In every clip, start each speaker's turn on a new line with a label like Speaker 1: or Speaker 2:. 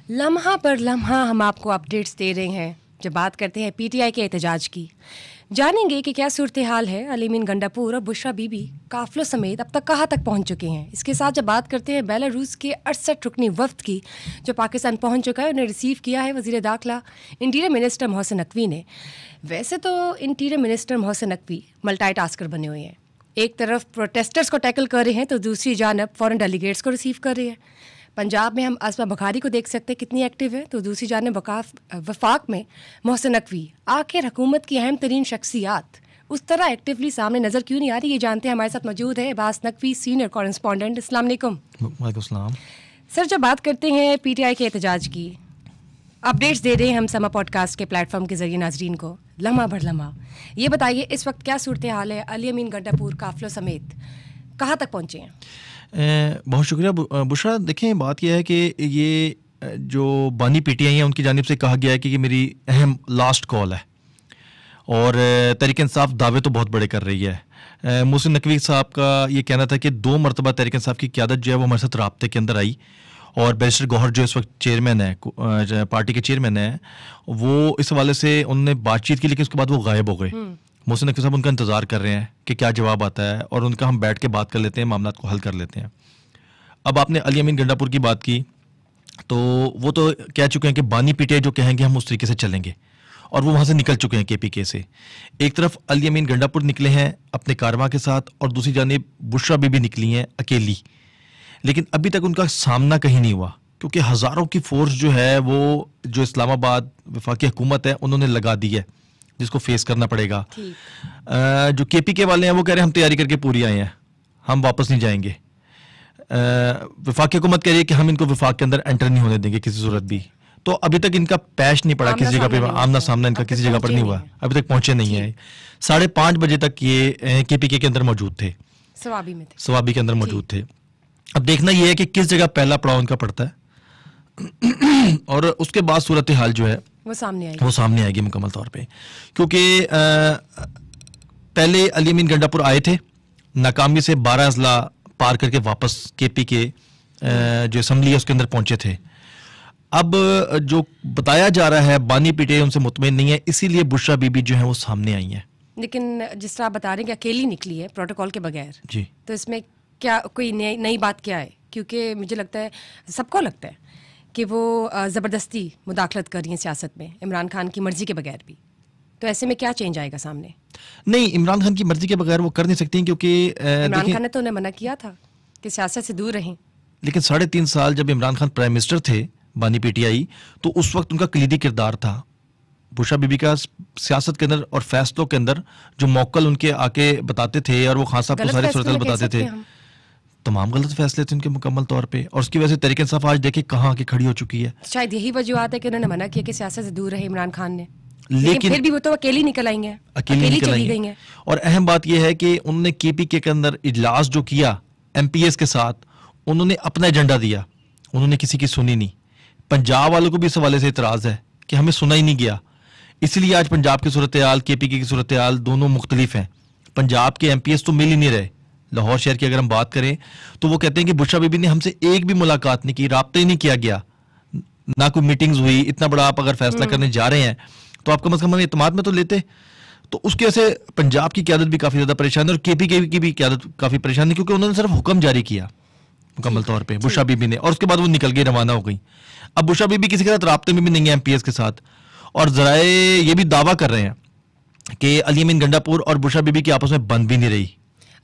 Speaker 1: लम्हा पर लम्हा हम आपको अपडेट्स दे रहे हैं। जब बात करते हैं पीटीआई के एहतजाज की, जानेंगे कि क्या सूरत हाल है। अलीमीन गंडापुर और बुशरा बीबी काफिलों समेत अब तक कहाँ तक पहुँच चुके हैं। इसके साथ जब बात करते हैं बेलारूस के 68 रुकनी वफ्द की जो पाकिस्तान पहुँच चुका है, उन्हें रिसीव किया है वज़ीर दाखिला इंटीरियर मिनिस्टर मोहसिन नकवी ने। वैसे तो interior minister Mohsin Naqvi multitasker बने हुए हैं। एक तरफ प्रोटेस्टर्स को टैकल कर रहे हैं तो दूसरी जानब फॉरेन डेलीगेट्स को रिसीव कर रहे हैं। पंजाब में हम असमा बुखारी को देख सकते हैं कितनी एक्टिव है, तो दूसरी जानब वफाक में मोहसिन नकवी। आखिर हुकूमत की अहम तरीन शख्सियात उस तरह एक्टिवली सामने नज़र क्यों नहीं आ रही, ये जानते हैं। हमारे साथ मौजूद है अब्बास नकवी, सीनियर कॉरेस्पॉन्डेंट। अस्सलाम वालेकुम।
Speaker 2: वालेकुम सलाम।
Speaker 1: सर, जब बात करते हैं पीटीआई के एहतजाज की, अपडेट्स दे रहे हैं हम समा पॉडकास्ट के प्लेटफॉर्म के जरिए नाजरीन को लम्हा भर लम्हा। ये बताइए इस वक्त क्या सूरत हाल है। अलीमीन गंडापुर काफिलों समेत कहाँ तक पहुँचे हैं?
Speaker 2: बहुत शुक्रिया बुशरा। देखें, बात यह है कि ये जो बानी पीटीआई हैं उनकी जानिब से कहा गया है कि ये मेरी अहम लास्ट कॉल है और तहरीक इंसाफ दावे तो बहुत बड़े कर रही है। मोहसिन नकवी साहब का ये कहना था कि 2 मरतबा तहरीक इंसाफ की क़यादत जो है वो हमारे साथ राब्ते के अंदर आई और बैरिस्टर गौहर जो इस वक्त चेयरमैन है, पार्टी के चेयरमैन है, वो इस हवाले से उन्होंने बातचीत की, लेकिन उसके बाद वो गायब हो गए। मोहसिन नकवी साहब उनका इंतज़ार कर रहे हैं कि क्या जवाब आता है और उनका हम बैठ के बात कर लेते हैं, मामला को हल कर लेते हैं। अब आपने अलीमीन गंडापुर की बात की तो वो तो कह चुके हैं कि बानी पीटीआई जो कहेंगे हम उस तरीके से चलेंगे और वो वहाँ से निकल चुके हैं केपीके से। एक तरफ अलीमीन गंडापुर निकले हैं अपने कारवां के साथ और दूसरी जानिब बुशरा बीबी निकली हैं अकेली, लेकिन अभी तक उनका सामना कहीं नहीं हुआ क्योंकि हज़ारों की फोर्स जो है वो जो इस्लामाबाद वफाकी हुकूमत है उन्होंने लगा दी है, जिसको फेस करना पड़ेगा। जो केपीके वाले हैं वो कह रहे हैं हम तैयारी करके पूरी आए हैं, हम वापस नहीं जाएंगे। वफाकी हुकूमत कह रही है कि हम इनको वफाक के अंदर एंटर नहीं होने देंगे किसी सूरत भी। तो अभी तक इनका पैश नहीं पड़ा किसी जगह पे, आमना सामना इनका किसी जगह पर नहीं हुआ, अभी तक पहुंचे नहीं है। 5:30 बजे तक ये केपीके के अंदर मौजूद थे, सवाबी के अंदर मौजूद थे। अब देखना यह है कि किस जगह पहला पड़ाव इनका पड़ता है और उसके बाद सूरत हाल जो है वो सामने आएगी मुकम्मल तौर पे। क्योंकि पहले अलीमीन गंडापुर आए थे, नाकामी से 12 अजला पार करके वापस केपीके जो असम्बली है उसके अंदर पहुंचे थे। अब जो बताया जा रहा है बानी पीटीआई उनसे मुतमईन नहीं है, इसीलिए बुशरा बीबी जो है वो सामने आई हैं।
Speaker 1: लेकिन जिस तरह आप बता रहे हैं कि अकेली निकली है प्रोटोकॉल के बगैर
Speaker 2: जी,
Speaker 1: तो इसमें क्या कोई नई बात क्या है? क्योंकि मुझे लगता है, सबको लगता है कि वो ज़बरदस्ती मुदाखलत कर रही हैं सियासत में इमरान खान की मर्जी के बगैर भी। तो ऐसे में क्या चेंज आएगा सामने?
Speaker 2: नहीं, इमरान खान की मर्जी के बगैर वो कर नहीं सकती क्योंकि
Speaker 1: इमरान खान ने तो उन्हें मना किया था कि सियासत से दूर रहें।
Speaker 2: लेकिन 3.5 साल जब इमरान खान प्राइम मिनिस्टर थे बानी पीटीआई, तो उस वक्त उनका कलीदी किरदार था बुशरा बीबी का सियासत के अंदर और फैसलों के अंदर। जो मौकल उनके आके बताते थे और वो खान साहब को सारी सूरत बताते थे, तमाम गलत फैसले थे उनके मुकम्मल तौर पे, और उसकी वजह से तहरीक इंसाफ आज देखे कहाँ आके खड़ी हो चुकी है।
Speaker 1: शायद यही वजूहत है कि उन्होंने मना किया कि सियासत से दूर रहे इमरान खान ने, लेकिन फिर भी वो तो अकेली निकल आई हैं, अकेली चली गई हैं।
Speaker 2: और अहम बात यह है कि उन्होंने केपीके के अंदर इजलास जो किया एमपीएस के साथ, उन्होंने अपना एजेंडा दिया, उन्होंने किसी की सुनी नहीं। पंजाब वालों को भी इस हवाले से इतराज़ है कि हमें सुना ही नहीं गया, इसलिए आज पंजाब की सूरत हाल, केपीके की सूरत हाल दोनों मुख्तलिफ हैं। पंजाब के एमपीएस तो मिल ही नहीं रहे। लाहौर शहर की अगर हम बात करें तो वो कहते हैं कि बुशरा बीबी ने हमसे एक भी मुलाकात नहीं की, राब्ता ही नहीं किया गया, ना कोई मीटिंग्स हुई। इतना बड़ा आप अगर फैसला करने जा रहे हैं तो आप कम से कम हमें इत्मीनान में तो लेते। तो उसकी वजह से पंजाब की क़यादत भी काफ़ी ज़्यादा परेशान है और केपीके की भी क़यादत काफ़ी परेशान है क्योंकि उन्होंने सिर्फ हुक्म जारी किया मुकम्मल तौर पे बुशरा बीबी ने, और उसके बाद वो निकल गई, रवाना हो गई। अब बुशरा बीबी किसी के साथ राब्ते में भी नहीं है एमपीएस के साथ, और ज़राए ये भी दावा कर रहे हैं कि अलीमीन गंडापुर और बुशरा बीबी की आपस में बन भी नहीं रही।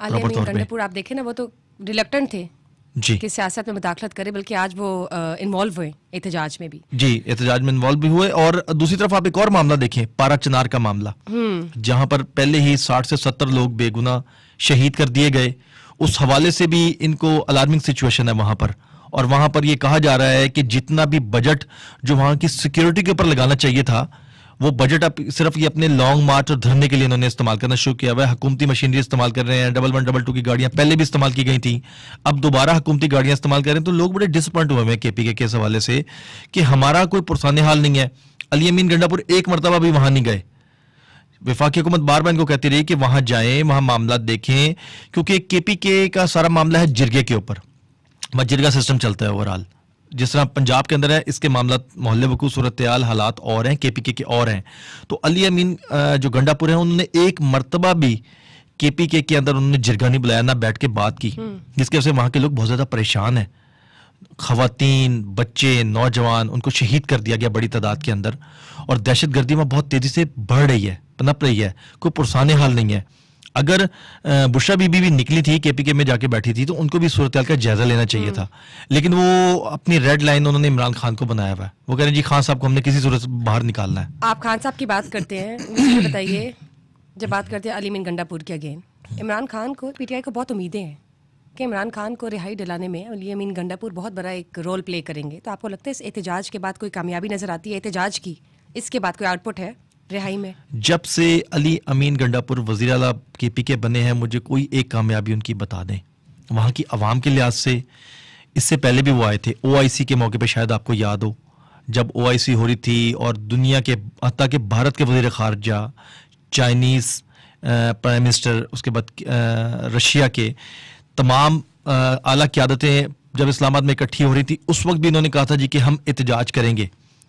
Speaker 1: अलीमीन गंडापुर आप देखें ना, वो तो रिलक्टेंट थे जी कि सियासत में मुदाखलत करे, बल्कि आज वो इन्वॉल्व हुए एहतजाज में भी।
Speaker 2: जी, एहतजाज में इन्वॉल्व भी हुए। और दूसरी तरफ आप एक और मामला देखें, पारा चनार का मामला, जहां पर पहले ही 60 से 70 लोग बेगुनाह शहीद कर दिए गए। उस हवाले से भी इनको अलार्मिंग सिचुएशन है वहां पर, और वहां पर यह कहा जा रहा है कि जितना भी बजट जो वहां की सिक्योरिटी के ऊपर लगाना चाहिए था, वो बजट अब सिर्फ ये अपने लॉन्ग मार्च और धरने के लिए इन्होंने इस्तेमाल करना शुरू किया हुआ है। हुकूमती मशीनरी इस्तेमाल कर रहे हैं, 11, 22 की गाड़ियां पहले भी इस्तेमाल की गई थी, अब दोबारा हुकूमती गाड़ियां इस्तेमाल कर रहे हैं। तो लोग बड़े डिसअपॉइंट हुए हैं केपीके के इस हवाले से कि हमारा कोई पुरसाने हाल नहीं है। अलीमीन गंडापुर एक मरतबा भी वहां नहीं गए। वफाकी हुकूमत बार बार इनको कहती रही कि वहां जाएं, वहां मामला देखें, क्योंकि केपीके का सारा मामला है जिरगे के ऊपर, वहां जिरगा सिस्टम चलता है ओवरऑल। जिस तरह पंजाब के अंदर है, इसके मामला मोहल्ले वकू सूरत-ए-हाल हालात और हैं, केपीके के और हैं। तो अली अमीन जो गंडापुर हैं, उन्होंने एक मर्तबा भी केपीके के अंदर उन्होंने जिरगा नहीं बुलाया, ना बैठ के बात की, जिसकी वजह से वहाँ के लोग बहुत ज़्यादा परेशान हैं। खवातीन, बच्चे, नौजवान, उनको शहीद कर दिया गया बड़ी तादाद के अंदर, और दहशतगर्दी में बहुत तेज़ी से बढ़ रही है, पनप रही है, कोई पुरसाने हाल नहीं है। अगर बुशरा बीबी भी निकली थी, केपीके में जाके बैठी थी, तो उनको भी सूरत हाल का जायजा लेना चाहिए था, लेकिन वो अपनी रेड लाइन उन्होंने इमरान खान को बनाया हुआ है। वो कह रहे हैं जी खान साहब को हमने किसी सूरत से बाहर निकालना है।
Speaker 1: आप खान साहब की बात करते हैं, मुझे बताइए, जब बात करते हैं अली अमीन गंडापुर की अगेन, इमरान खान को, पीटीआई को बहुत उम्मीदें हैं कि इमरान खान को रिहाई दिलाने में अली अमीन गंडापुर बहुत बड़ा एक रोल प्ले करेंगे। तो आपको लगता है इस एहतजाज के बाद कोई कामयाबी नजर आती है एहतजाज की, इसके बाद कोई आउटपुट है रिहाई में?
Speaker 2: जब से अली अमीन गंडापुर वज़ीर आला केपीके बने हैं, मुझे कोई एक कामयाबी उनकी बता दें वहाँ की आवाम के लिहाज से। इससे पहले भी वो आए थे OIC के मौके पे, शायद आपको याद हो, जब OIC हो रही थी और दुनिया के, हत्ता के भारत के वज़ीर ख़ारजा, चाइनीज़ प्राइम मिनिस्टर, उसके बाद रशिया के तमाम आला क़यादतें जब इस्लामाबाद में इकट्ठी हो रही थी, उस वक्त भी इन्होंने कहा था जी कि हम एहतजाज करेंगे,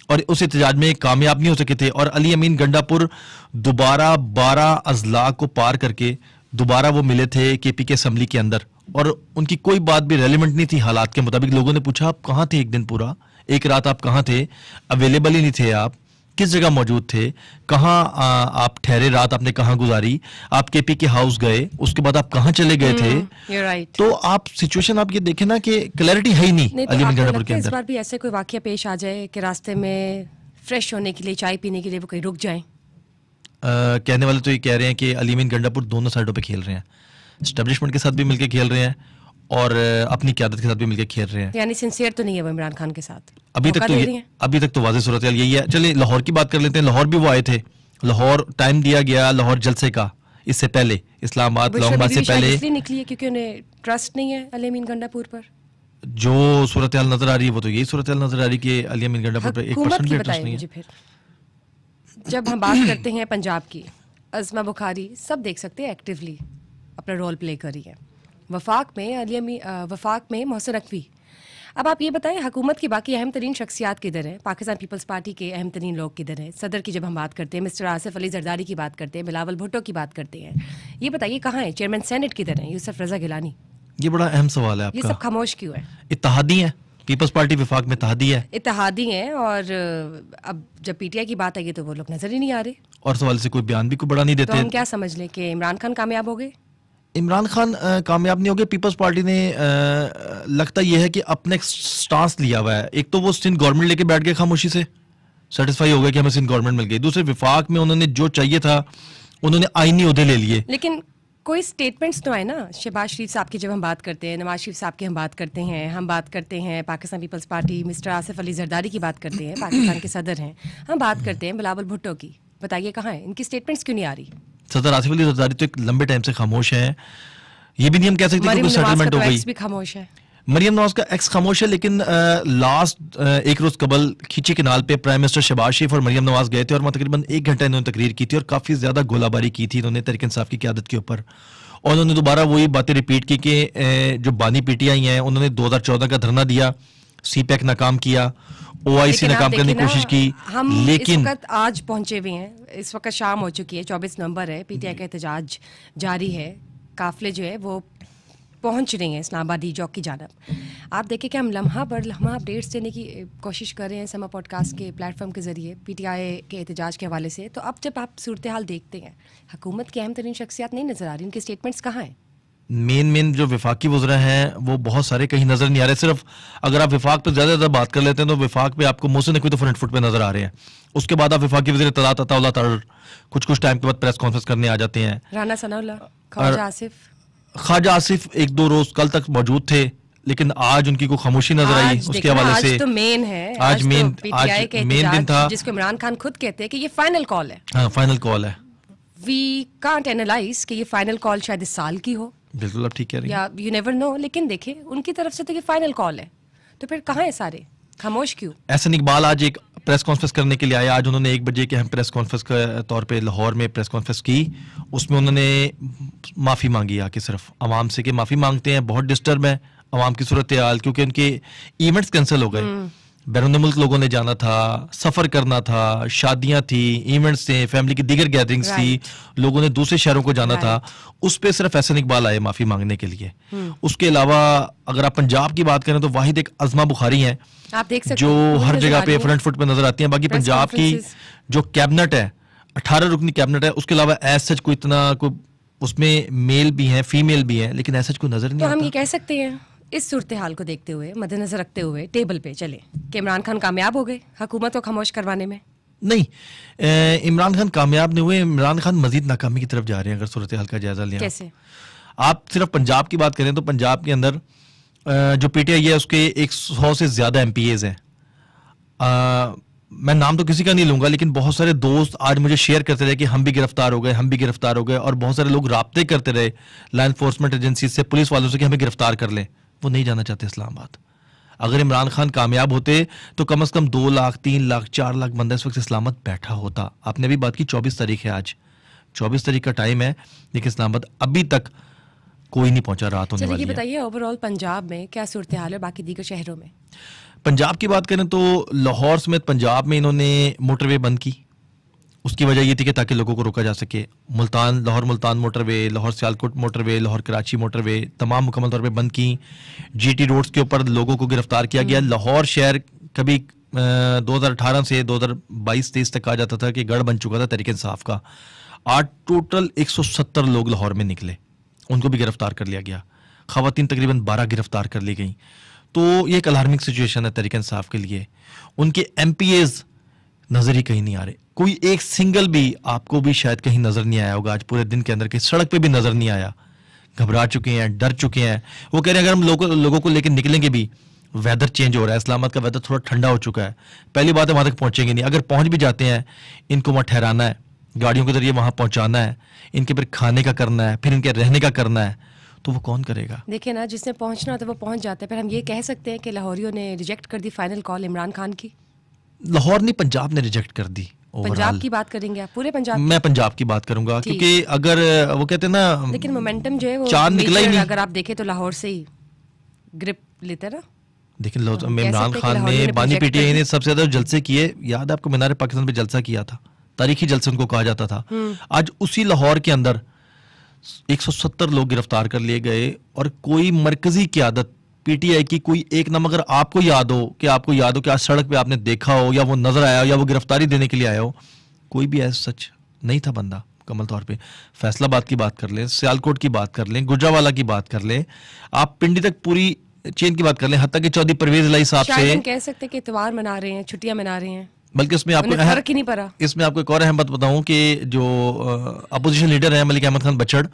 Speaker 2: और उस एहतजाज में कामयाब नहीं हो सके थे। और अली अमीन गंडापुर दोबारा 12 अजला को पार करके दोबारा वो मिले थे केपीके असम्बली के अंदर, और उनकी कोई बात भी रेलिवेंट नहीं थी हालात के मुताबिक। लोगों ने पूछा आप कहाँ थे एक दिन पूरा, एक रात आप कहाँ थे, अवेलेबल ही नहीं थे आप, किस जगह मौजूद थे, कहाँ आप ठहरे, रात आपने कहाँ गुजारी, आप केपीके हाउस गए, उसके बाद आप कहाँ चले गए थे।
Speaker 1: right.
Speaker 2: तो आप सिचुएशन आप ये देखें ना कि क्लैरिटी है ही नहीं
Speaker 1: तो
Speaker 2: अली अमीन गंडापुर के
Speaker 1: इस
Speaker 2: अंदर।
Speaker 1: बार भी ऐसे कोई वाकया पेश आ जाए कि रास्ते में फ्रेश होने के लिए, चाय पीने के लिए वो कहीं रुक जाएं?
Speaker 2: कहने वाले तो ये कह रहे हैं कि अली अमीन गंडापुर दोनों साइडों पे खेल रहे हैं, एस्टेब्लिशमेंट के साथ भी मिलकर खेल रहे हैं और अपनी क़यादत के साथ भी मिलकर खेल रहे हैं।
Speaker 1: यानी सिंसियर तो नहीं है वो इमरान खान के साथ?
Speaker 2: अभी तक तो वाज़ेह सूरत हाल यही है। चलिए लाहौर की बात कर लेते हैं। लाहौर भी वो आए थे, लाहौर टाइम दिया गया लाहौर जलसे का, इससे पहले इस्लामाबाद से पहले
Speaker 1: इसलिए निकली है क्योंकि उन्हें ट्रस्ट नहीं है अली अमीन गंडापुर पर।
Speaker 2: जो सूरत हाल नजर आ रही है वो तो यही सूरत हाल नजर आ रही है कि अली अमीन गंडापुर पर 1% भी ट्रस्ट नहीं है।
Speaker 1: फिर जब हम बात करते हैं पंजाब की, अज़मा बुखारी सब देख सकते हैं एक्टिवली अपना रोल प्ले कर रही है। वफाक में मोहसिन नकवी। अब आप ये बताएं हुकूमत की बाकी अहम तरीन शख्सियात किधर हैं? पाकिस्तान पीपल्स पार्टी के अहम तरीन लोग किधर हैं? सदर की जब हम बात करते हैं, मिस्टर आसिफ अली जरदारी की बात करते हैं, बिलावल भुट्टो की बात करते हैं, ये बताइए कहाँ है चेयरमैन सेनेट किधर है यूसुफ रजा गिलानी?
Speaker 2: ये बड़ा अहम सवाल है आपका।
Speaker 1: ये सब खामोश क्यों है?
Speaker 2: इत्तेहादी है, पीपल्स पार्टी वफाक में इत्तेहादी है,
Speaker 1: और अब जब पीटीआई की बात आई तो वो लोग नजर ही नहीं आ रहे,
Speaker 2: और सवाल से कोई बयान भी कोई बड़ा नहीं देते।
Speaker 1: तो हम क्या समझ लें कि इमरान खान कामयाब हो गए?
Speaker 2: इमरान खान कामयाब नहीं हो गए। पीपल्स पार्टी ने लगता यह है कि अपने स्टांस लिया हुआ है। एक तो वो सिंध गवर्नमेंट लेके बैठ गए, खामोशी से सेटिस्फाई हो गए कि हमें सिंध गवर्नमेंट मिल गई। दूसरे विफाक में उन्होंने जो चाहिए था उन्होंने आईनी ओहदे ले लिए,
Speaker 1: लेकिन कोई स्टेटमेंट्स तो आए ना। शहबाज शरीफ साहब की जब हम बात करते हैं, नवाज शरीफ साहब की हम बात करते हैं पाकिस्तान पीपल्स पार्टी, मिस्टर आसिफ अली जरदारी की बात करते हैं, पाकिस्तान के सदर हैं, हम बात करते हैं बिलावल भुट्टो की। बताइए कहाँ है इनकी स्टेटमेंट्स, क्यों नहीं आ रही?
Speaker 2: सदर आसिफ अली जरदारी तो एक लंबे टाइम से खामोश है। ये भी नहीं हम कह सकते कि सेटलमेंट हो गई।
Speaker 1: भी खामोश है,
Speaker 2: मरियम नवाज का एक्स खामोश है, लेकिन लास्ट एक रोज कबल खींची किनाल पे प्राइम मिनिस्टर शहबाज शरीफ और मरियम नवाज गए थे और तकरीबन 1 घंटा इन्होंने तकरीर की थी और काफ़ी ज़्यादा गोलाबारी की थी इन्होंने तहरीक इंसाफ की क़यादत के ऊपर। और उन्होंने दोबारा वही बातें रिपीट की कि जो बानी पीटीआई हैं उन्होंने 2014 का धरना दिया, CPEC नाकाम किया, OIC नाकाम करने की कोशिश की, लेकिन
Speaker 1: इस वक्त आज पहुंचे हुए हैं, इस वक्त शाम हो चुकी है, 24 नवंबर है, पीटीआई का एहतजाज जारी है, काफिले जो है वो पहुंच रही हैं इस्लामाबाद डी चौक की जानब। आप देखें कि हम लम्हा बर लम्हा अपडेट्स देने की कोशिश कर रहे हैं समा पॉडकास्ट के प्लेटफॉर्म के ज़रिए पीटीआई के एहतजाज के हवाले से। तो अब जब आप सूरत हाल देखते हैं, हुकूमत की अहम तरीन शख्सियात नहीं नज़र आ रही, उनके स्टेटमेंट्स कहाँ हैं?
Speaker 2: मेन जो विफाकी वज़रा हैं वो बहुत सारे कहीं नज़र नहीं आ रहे। सिर्फ अगर आप विफाक पे ज़्यादा बात कर लेते हैं तो विफाक पे आपको मोहसिन नकवी तो फ्रंट फुट पे नज़र आ रहे हैं। उसके बाद आप विफाकी वज़ीर इत्तलात अताउल्लाह तर कुछ टाइम के बाद प्रेस कॉन्फ्रेंस करने आ जाते हैं।
Speaker 1: राना सनाउल्लाह, ख्वाजा आसिफ
Speaker 2: 1-2 रोज कल तक मौजूद थे, लेकिन आज उनकी को खामोशी नजर आई। उसके हवाले से
Speaker 1: आज तो मेन है,
Speaker 2: आज मेन दिन था
Speaker 1: जिसको इमरान खान खुद कहते हैं कि ये फाइनल कॉल है।
Speaker 2: हाँ, फाइनल कॉल है।
Speaker 1: वी कांट एनालाइज कि ये फाइनल कॉल शायद इस साल की हो,
Speaker 2: बिल्कुल आप ठीक कह रही हैं,
Speaker 1: या यू नेवर नो, लेकिन देखिए उनकी तरफ से तो ये फाइनल कॉल है, तो फिर कहाँ है सारे, खामोश क्यों?
Speaker 2: एहसन इकबाल आज एक प्रेस कॉन्फ्रेंस करने के लिए आया। आज उन्होंने 1 बजे के हम प्रेस कॉन्फ्रेंस के तौर पे लाहौर में प्रेस कॉन्फ्रेंस की। उसमें उन्होंने माफ़ी मांगी आके सिर्फ आवाम से कि माफ़ी मांगते हैं, बहुत डिस्टर्ब है, अवाम की सूरत हाल, क्योंकि उनके इवेंट्स कैंसिल हो गए, बैरून मुल्क लोगों ने जाना था, सफ़र करना था, शादियां थी, इवेंट्स थे, फैमिली की दीगर गैदरिंग्स थी, लोगों ने दूसरे शहरों को जाना था। उस पे सिर्फ एहसन इकबाल आए माफ़ी मांगने के लिए। उसके अलावा अगर आप पंजाब की बात करें तो वाहिद एक अज़मा बुखारी हैं,
Speaker 1: आप देख सकते
Speaker 2: जो
Speaker 1: हैं,
Speaker 2: हर जगह पे फ्रंट फुट पे नजर आती हैं। बाकी पंजाब की जो कैबिनेट है, 18 रुकनी कैबिनेट है, उसके अलावा ऐसा कोई इतना कोई उसमें मेल भी हैं, फीमेल भी हैं, लेकिन ऐसा कोई नजर नहीं
Speaker 1: तो
Speaker 2: आता।
Speaker 1: हम ये कह सकते हैं इस सूरत हाल को देखते हुए, मद्देनजर रखते हुए, टेबल पे चले कि इमरान खान कामयाब हो गए हुकूमत को खामोश करवाने में?
Speaker 2: नहीं, इमरान खान कामयाब नहीं हुए, इमरान खान मजीद नाकामी की तरफ जा रहे हैं। अगर सूरत हाल का जायजा लिया,
Speaker 1: कैसे?
Speaker 2: आप सिर्फ पंजाब की बात करें तो पंजाब के अंदर जो पीटीआई है उसके 100 से ज्यादा एमपीएज हैं। मैं नाम तो किसी का नहीं लूंगा, लेकिन बहुत सारे दोस्त आज मुझे शेयर करते रहे कि हम भी गिरफ्तार हो गए, हम भी गिरफ्तार हो गए, और बहुत सारे लोग राब्ते करते रहे लॉ एनफोर्समेंट एजेंसी से, पुलिस वालों से कि हमें गिरफ्तार कर लें। वो नहीं जाना चाहते इस्लामाबाद। अगर इमरान खान कामयाब होते तो कम से कम 2 लाख 3 लाख 4 लाख बंदा इस वक्त इस्लामाबाद बैठा होता। आपने अभी बात की 24 तारीख है, आज 24 तारीख का टाइम है, लेकिन इस्लामाबाद अभी तक कोई नहीं पहुंचा। रात होने वाली है।
Speaker 1: बताइए ओवरऑल पंजाब में क्या सूरत हाल है, बाकी दीगर शहरों में?
Speaker 2: पंजाब की बात करें तो लाहौर समेत पंजाब में इन्होंने मोटरवे बंद की। उसकी वजह ये थी कि ताकि लोगों को रोका जा सके। Multan, Lahore Multan motorway, Lahore Sialkot motorway, Lahore Karachi motorway तमाम मुकम्मल तौर पे बंद की। जीटी रोड्स के ऊपर लोगों को गिरफ्तार किया गया। लाहौर शहर कभी 2018 से 2022-23 तक कहा जाता था कि गढ़ बन चुका था तहरीक इंसाफ का। आज टोटल 170 लोग लाहौर में निकले, उनको भी गिरफ्तार कर लिया गया। खवातीन तकरीबन 12 गिरफ्तार कर ली गई। तो ये एक अलार्मिंग सिचुएशन है तहरीक इंसाफ के लिए। उनके एमपीएज नजर ही कहीं नहीं आ रहे। कोई एक सिंगल भी आपको भी शायद कहीं नजर नहीं आया होगा आज पूरे दिन के अंदर, कि सड़क पे भी नजर नहीं आया। घबरा चुके हैं, डर चुके हैं। वो कह रहे हैं अगर हम लोगों को लेकर निकलेंगे भी, वेदर चेंज हो रहा है, इस्लामाबाद का वेदर थोड़ा ठंडा हो चुका है, पहली बात है वहां तक पहुंचेंगे नहीं। अगर पहुंच भी जाते हैं, इनको वहां ठहराना है, गाड़ियों के जरिए वहां पहुंचाना है, इनके फिर खाने का करना है, फिर इनके रहने का करना है, तो वो कौन करेगा?
Speaker 1: देखिए ना, जिसने पहुंचना होता है वो पहुंच जाता है। फिर हम ये कह सकते हैं कि लाहौरियों ने रिजेक्ट कर the final call Imran Khan की?
Speaker 2: लाहौर नहीं, पंजाब ने रिजेक्ट कर दी।
Speaker 1: पंजाब की बात करेंगे आप? पूरे पंजाब?
Speaker 2: मैं पंजाब की बात करूंगा, क्योंकि अगर वो कहते हैं ना,
Speaker 1: लेकिन मोमेंटम जो है वो
Speaker 2: चांद निकला ही नहीं।
Speaker 1: अगर आप देखें तो लाहौर से ही ग्रिप लेते ना।
Speaker 2: देखिए इमरान खान ने, बानी पीटीआई ने सबसे ज्यादा जलसे किए। याद है आपको, मीनार पाकिस्तान पे जलसा किया था, तारीखी जलसे उनको कहा जाता था। आज उसी लाहौर के अंदर 170 लोग गिरफ्तार कर लिए गए, और कोई मरकजी क़यादत पीटीआई की कोई एक नाम अगर आपको याद हो कि आज सड़क पे आपने देखा हो, या वो नजर आया हो, या वो गिरफ्तारी देने के लिए आया हो, कोई भी ऐसा सच नहीं था बंदा मुकम्मल तौर पे। फैसलाबाद की बात कर लें, सियालकोट की बात कर लें, गुजरावाला की बात कर लें, आप पिंडी तक पूरी चेन की बात कर लें, हत्ता कि चौधरी परवेज इलाही साहब से
Speaker 1: कह सकते हैं कि इतवार मना रहे हैं, छुट्टियां मना रहे हैं।
Speaker 2: बल्कि इसमें आपको
Speaker 1: फर्क ही नहीं पड़ा।
Speaker 2: इसमें आपको एक और अहम बात बताऊं कि जो अपोजिशन लीडर है मलिक अहमद खान बचड़,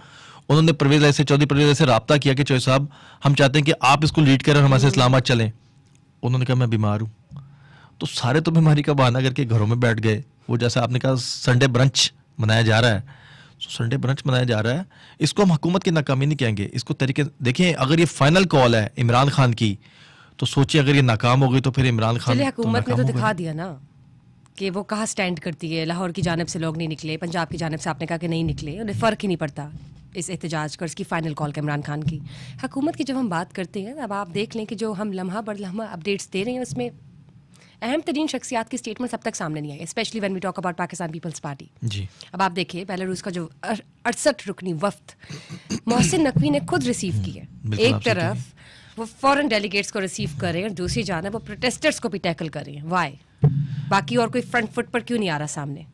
Speaker 2: उन्होंने चौधरी परवेज इलाही से राब्ता किया कि चौधरी साहब हम चाहते हैं कि आप इसको लीड करें और हमारे इस्लामाबाद चलें। उन्होंने कहा मैं बीमार हूँ। तो सारे तो बीमारी का बहाना करके घरों में बैठ गए। वो जैसा आपने कहा संडे ब्रंच मनाया जा रहा है, तो संडे ब्रंच मनाया जा रहा है। इसको हम हुकूमत की नाकामी नहीं कहेंगे, इसको तरीके देखें। अगर ये फाइनल कॉल है इमरान खान की, तो सोचिए अगर ये नाकाम हो गई तो फिर इमरान खान
Speaker 1: हुकूमत ने तो दिखा दिया ना कि वो कहाँ स्टैंड करती है। लाहौर की जानिब से लोग नहीं निकले, पंजाब की जानिब से आपने कहा कि नहीं निकले, उन्हें फ़र्क ही नहीं पड़ता इस एहतजाज का, इसकी फ़ाइनल कॉल का इमरान खान की। हुकूमत की जब हम बात करते हैं, अब आप देख लें कि जो हम लम्हा बर लम्हा अपडेट्स दे रहे हैं, उसमें अहम तरीन शख्सियात की स्टेटमेंट अब तक सामने नहीं आई, specially when we talk about Pakistan Peoples Party.
Speaker 2: जी,
Speaker 1: अब आप देखिए बेलारूस का जो 68 रुकनी वफ्द मोहसिन नकवी ने खुद रिसीव की है। एक तरफ वो फॉरेन डेलीगेट्स को रिसीव कर रहे हैं, और दूसरी जानब वो प्रोटेस्टर्स को भी टैकल कर रहे हैं। वाई? बाकी और कोई फ्रंट फुट पर क्यों नहीं आ रहा सामने?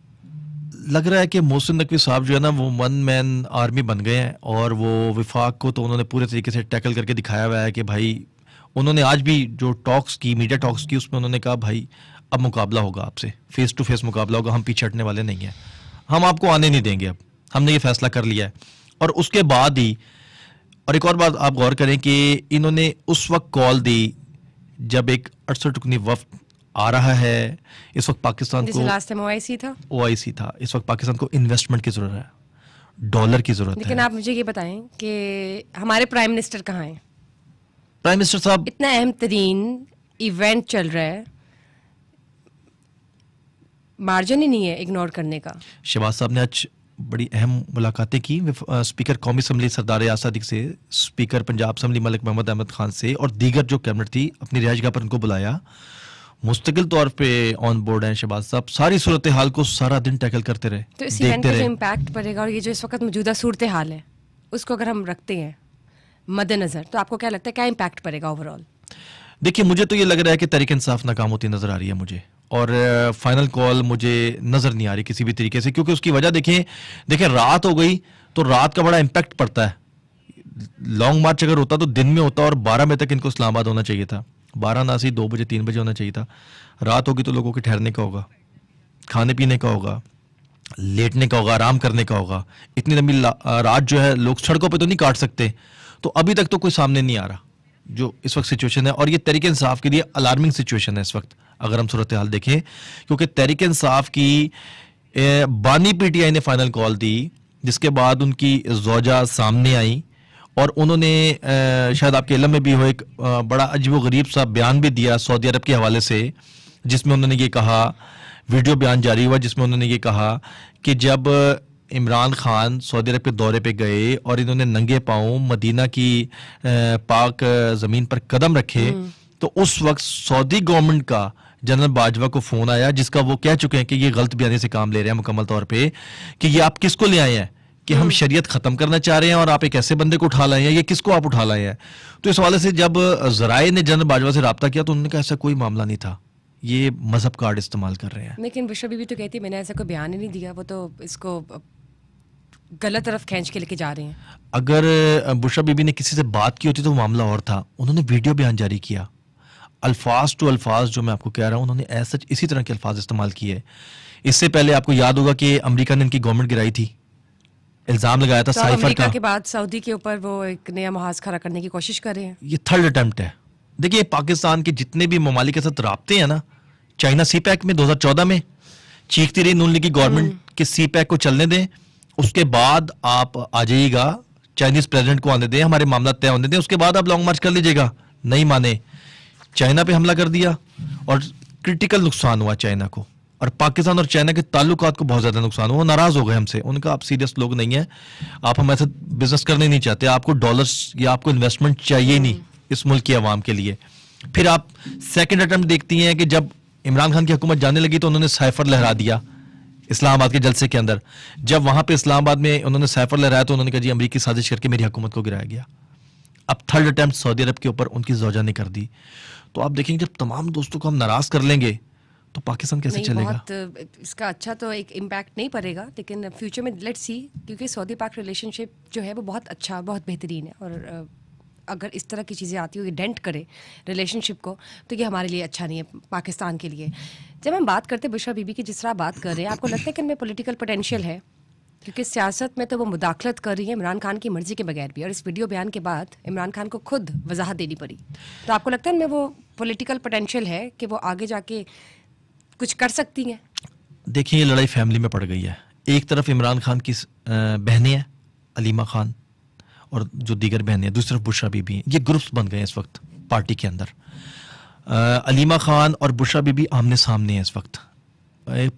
Speaker 2: लग रहा है कि मोहसिन नकवी साहब जो है ना, वो 1 मैन आर्मी बन गए हैं, और वो विफाक को तो उन्होंने पूरे तरीके से टैकल करके दिखाया हुआ है कि भाई, उन्होंने आज भी जो टॉक्स की, मीडिया टॉक्स की, उसमें उन्होंने कहा भाई अब मुकाबला होगा आपसे, फेस टू फेस मुकाबला होगा, हम पीछे हटने वाले नहीं हैं, हम आपको आने नहीं देंगे, अब हमने ये फैसला कर लिया है। और उसके बाद ही, और एक और बात आप गौर करें कि इन्होंने उस वक्त कॉल दी जब एक 68 रुकनी वफ्द आ रहा है। इस वक्त पाकिस्तान को
Speaker 1: लास्ट टाइम
Speaker 2: ओआईसी था, इस वक्त पाकिस्तान को इन्वेस्टमेंट की जरूरत है, डॉलर की जरूरत है।
Speaker 1: लेकिन आप मुझे ये बताएं कि हमारे प्राइम मिनिस्टर कहाँ हैं?
Speaker 2: प्राइम मिनिस्टर साहब,
Speaker 1: इतना अहम तरीन इवेंट चल रहा है, मार्जिन ही नहीं है इग्नोर करने का।
Speaker 2: शहबाज साहब ने आज बड़ी अहम मुलाकातें की स्पीकर कौमी असम्बली सरदार यासर से, स्पीकर पंजाब असम्बली मलिक मोहम्मद अहमद खान से, और दीगर जो कैबिनेट थी अपनी रिहाइशगाह पर उनको बुलाया। मुस्तकिल तौर पे ऑन बोर्ड हैं शहबाज साहब, सारी सूरत हाल को सारा दिन टैकल करते रहे,
Speaker 1: तो इस इवेंट का जो इम्पैक्ट पड़ेगा और ये जो इस वक्त मौजूदा सूरत हाल है उसको अगर हम रखते हैं मद्देनजर, तो आपको क्या लगता है क्या इम्पैक्ट पड़ेगा ओवरऑल?
Speaker 2: देखिए, मुझे तो ये लग रहा है कि तहरीक इंसाफ नाकाम होती नजर आ रही है मुझे, और फाइनल कॉल मुझे नजर नहीं आ रही किसी भी तरीके से, क्योंकि उसकी वजह देखें रात हो गई तो रात का बड़ा इम्पैक्ट पड़ता है। लॉन्ग मार्च अगर होता तो दिन में होता, और 12 बजे तक इनको इस्लामाबाद होना चाहिए था, 12 ना सी 2 बजे 3 बजे होना चाहिए था। रात होगी तो लोगों के ठहरने का होगा, खाने पीने का होगा, लेटने का होगा, आराम करने का होगा। इतनी लंबी रात जो है लोग सड़कों पे तो नहीं काट सकते। तो अभी तक तो कोई सामने नहीं आ रहा जो इस वक्त सिचुएशन है, और ये तहरीक इंसाफ के लिए अलार्मिंग सिचुएशन है इस वक्त अगर हम सूरत हाल देखें, क्योंकि तहरीक इंसाफ की बानी पीटीआई ने फाइनल कॉल दी, जिसके बाद उनकी ज़ौजा सामने आई और उन्होंने शायद आपके इल्म में भी हो एक बड़ा अजीब गरीब सा बयान भी दिया सऊदी अरब के हवाले से, जिसमें उन्होंने ये कहा, वीडियो बयान जारी हुआ जिसमें उन्होंने ये कहा कि जब इमरान खान सऊदी अरब के दौरे पे गए और इन्होंने नंगे पांव मदीना की पाक ज़मीन पर कदम रखे, तो उस वक्त सऊदी गवर्नमेंट का जनरल बाजवा को फ़ोन आया, जिसका वो कह चुके हैं कि ये गलत बयानी से काम ले रहे हैं मुकम्मल तौर पे, कि ये आप किसको ले आए हैं, कि हम शरीयत ख़त्म करना चाह रहे हैं और आप एक ऐसे बंदे को उठा लाए हैं, ये किसको आप उठा लाए हैं। तो इस हवाले से जब ज़राए ने जनरल बाजवा से रब्ता किया तो उन्होंने कहा ऐसा कोई मामला नहीं था, ये मजहब कार्ड इस्तेमाल कर रहे हैं।
Speaker 1: लेकिन बुशरा बीबी तो कहती है मैंने ऐसा कोई बयान ही नहीं दिया, वो तो इसको गलत तरफ खींच के लेके जा रहे हैं।
Speaker 2: अगर बुशरा बीबी ने किसी से बात की होती तो मामला और था। उन्होंने वीडियो बयान जारी किया, अल्फाज टू अल्फाज जो मैं आपको कह रहा हूँ उन्होंने ऐसा इसी तरह के अल्फाज इस्तेमाल किए। इससे पहले आपको याद होगा कि अमेरिका ने इनकी गवर्नमेंट गिराई थी, इल्जाम लगाया था
Speaker 1: तो
Speaker 2: साइफर
Speaker 1: अमेरिका
Speaker 2: का।
Speaker 1: के बाद सऊदी के ऊपर वो एक नया महाज खड़ा करने की कोशिश कर रहे हैं।
Speaker 2: ये थर्ड अटेम्प्ट है। देखिए, पाकिस्तान के जितने भी ममालिक के साथ राब्ते हैं ना, चाइना सी पैक में 2014 में चीखती रही नून लीग की गवर्नमेंट कि सी पैक को चलने दें, उसके बाद आप आ जाइएगा, चाइनीज प्रेसिडेंट को आने दें, हमारे मामला तय होने दें, उसके बाद आप लॉन्ग मार्च कर लीजिएगा। नहीं माने, चाइना पे हमला कर दिया और क्रिटिकल नुकसान हुआ चाइना को, और पाकिस्तान और चाइना के ताल्लुकात को बहुत ज़्यादा नुकसान हुआ। नाराज़ हो गए हमसे, उनका आप सीरियस लोग नहीं है, आप हमारे साथ बिजनेस करने नहीं चाहते, आपको डॉलर्स या आपको इन्वेस्टमेंट चाहिए नहीं इस मुल्क की आवाम के लिए। फिर आप सेकेंड अटेम्प्ट देखती हैं कि जब इमरान खान की हुकूमत जाने लगी तो उन्होंने साइफर लहरा दिया इस्लामाबाद के जलसे के अंदर। जब वहां पे इस्लामाबाद में उन्होंने साइफर लहराया तो उन्होंने कहा जी अमरीकी साजिश करके मेरी हुकूमत को गिराया गया। अब थर्ड अटेम्प्ट सऊदी अरब के ऊपर उनकी ज़ौजा ने कर दी। तो आप देखेंगे जब तमाम दोस्तों को हम नाराज कर लेंगे तो पाकिस्तान कैसे चलेगा।
Speaker 1: बहुत इसका अच्छा तो एक इम्पैक्ट नहीं पड़ेगा, लेकिन फ्यूचर में लेट्स सी, क्योंकि सऊदी पाक रिलेशनशिप जो है वो बहुत अच्छा, बहुत बेहतरीन है, और अगर इस तरह की चीज़ें आती हो, ये डेंट करे रिलेशनशिप को, तो ये हमारे लिए अच्छा नहीं है, पाकिस्तान के लिए। जब हम बात करते हैं बुशरा बीबी की, जिस तरह बात कर रहे हैं, आपको लगता है कि इनमें पॉलिटिकल पोटेंशियल है? क्योंकि सियासत में तो वो मुदाखलत कर रही है इमरान खान की मर्जी के बगैर भी, और इस वीडियो बयान के बाद इमरान खान को खुद वजाहत देनी पड़ी। तो आपको लगता है इनमें वो पॉलिटिकल पोटेंशियल है कि वो आगे जाके कुछ कर सकती हैं?
Speaker 2: देखिए, ये लड़ाई फैमिली में पड़ गई है। एक तरफ इमरान खान की बहनें हैं, अलीमा खान और जो दीगर बहनें हैं, दूसरी तरफ बुशरा बीबी हैं। ये ग्रुप्स बन गए हैं इस वक्त पार्टी के अंदर। अलीमा खान और बुशरा बीबी आमने सामने हैं इस वक्त,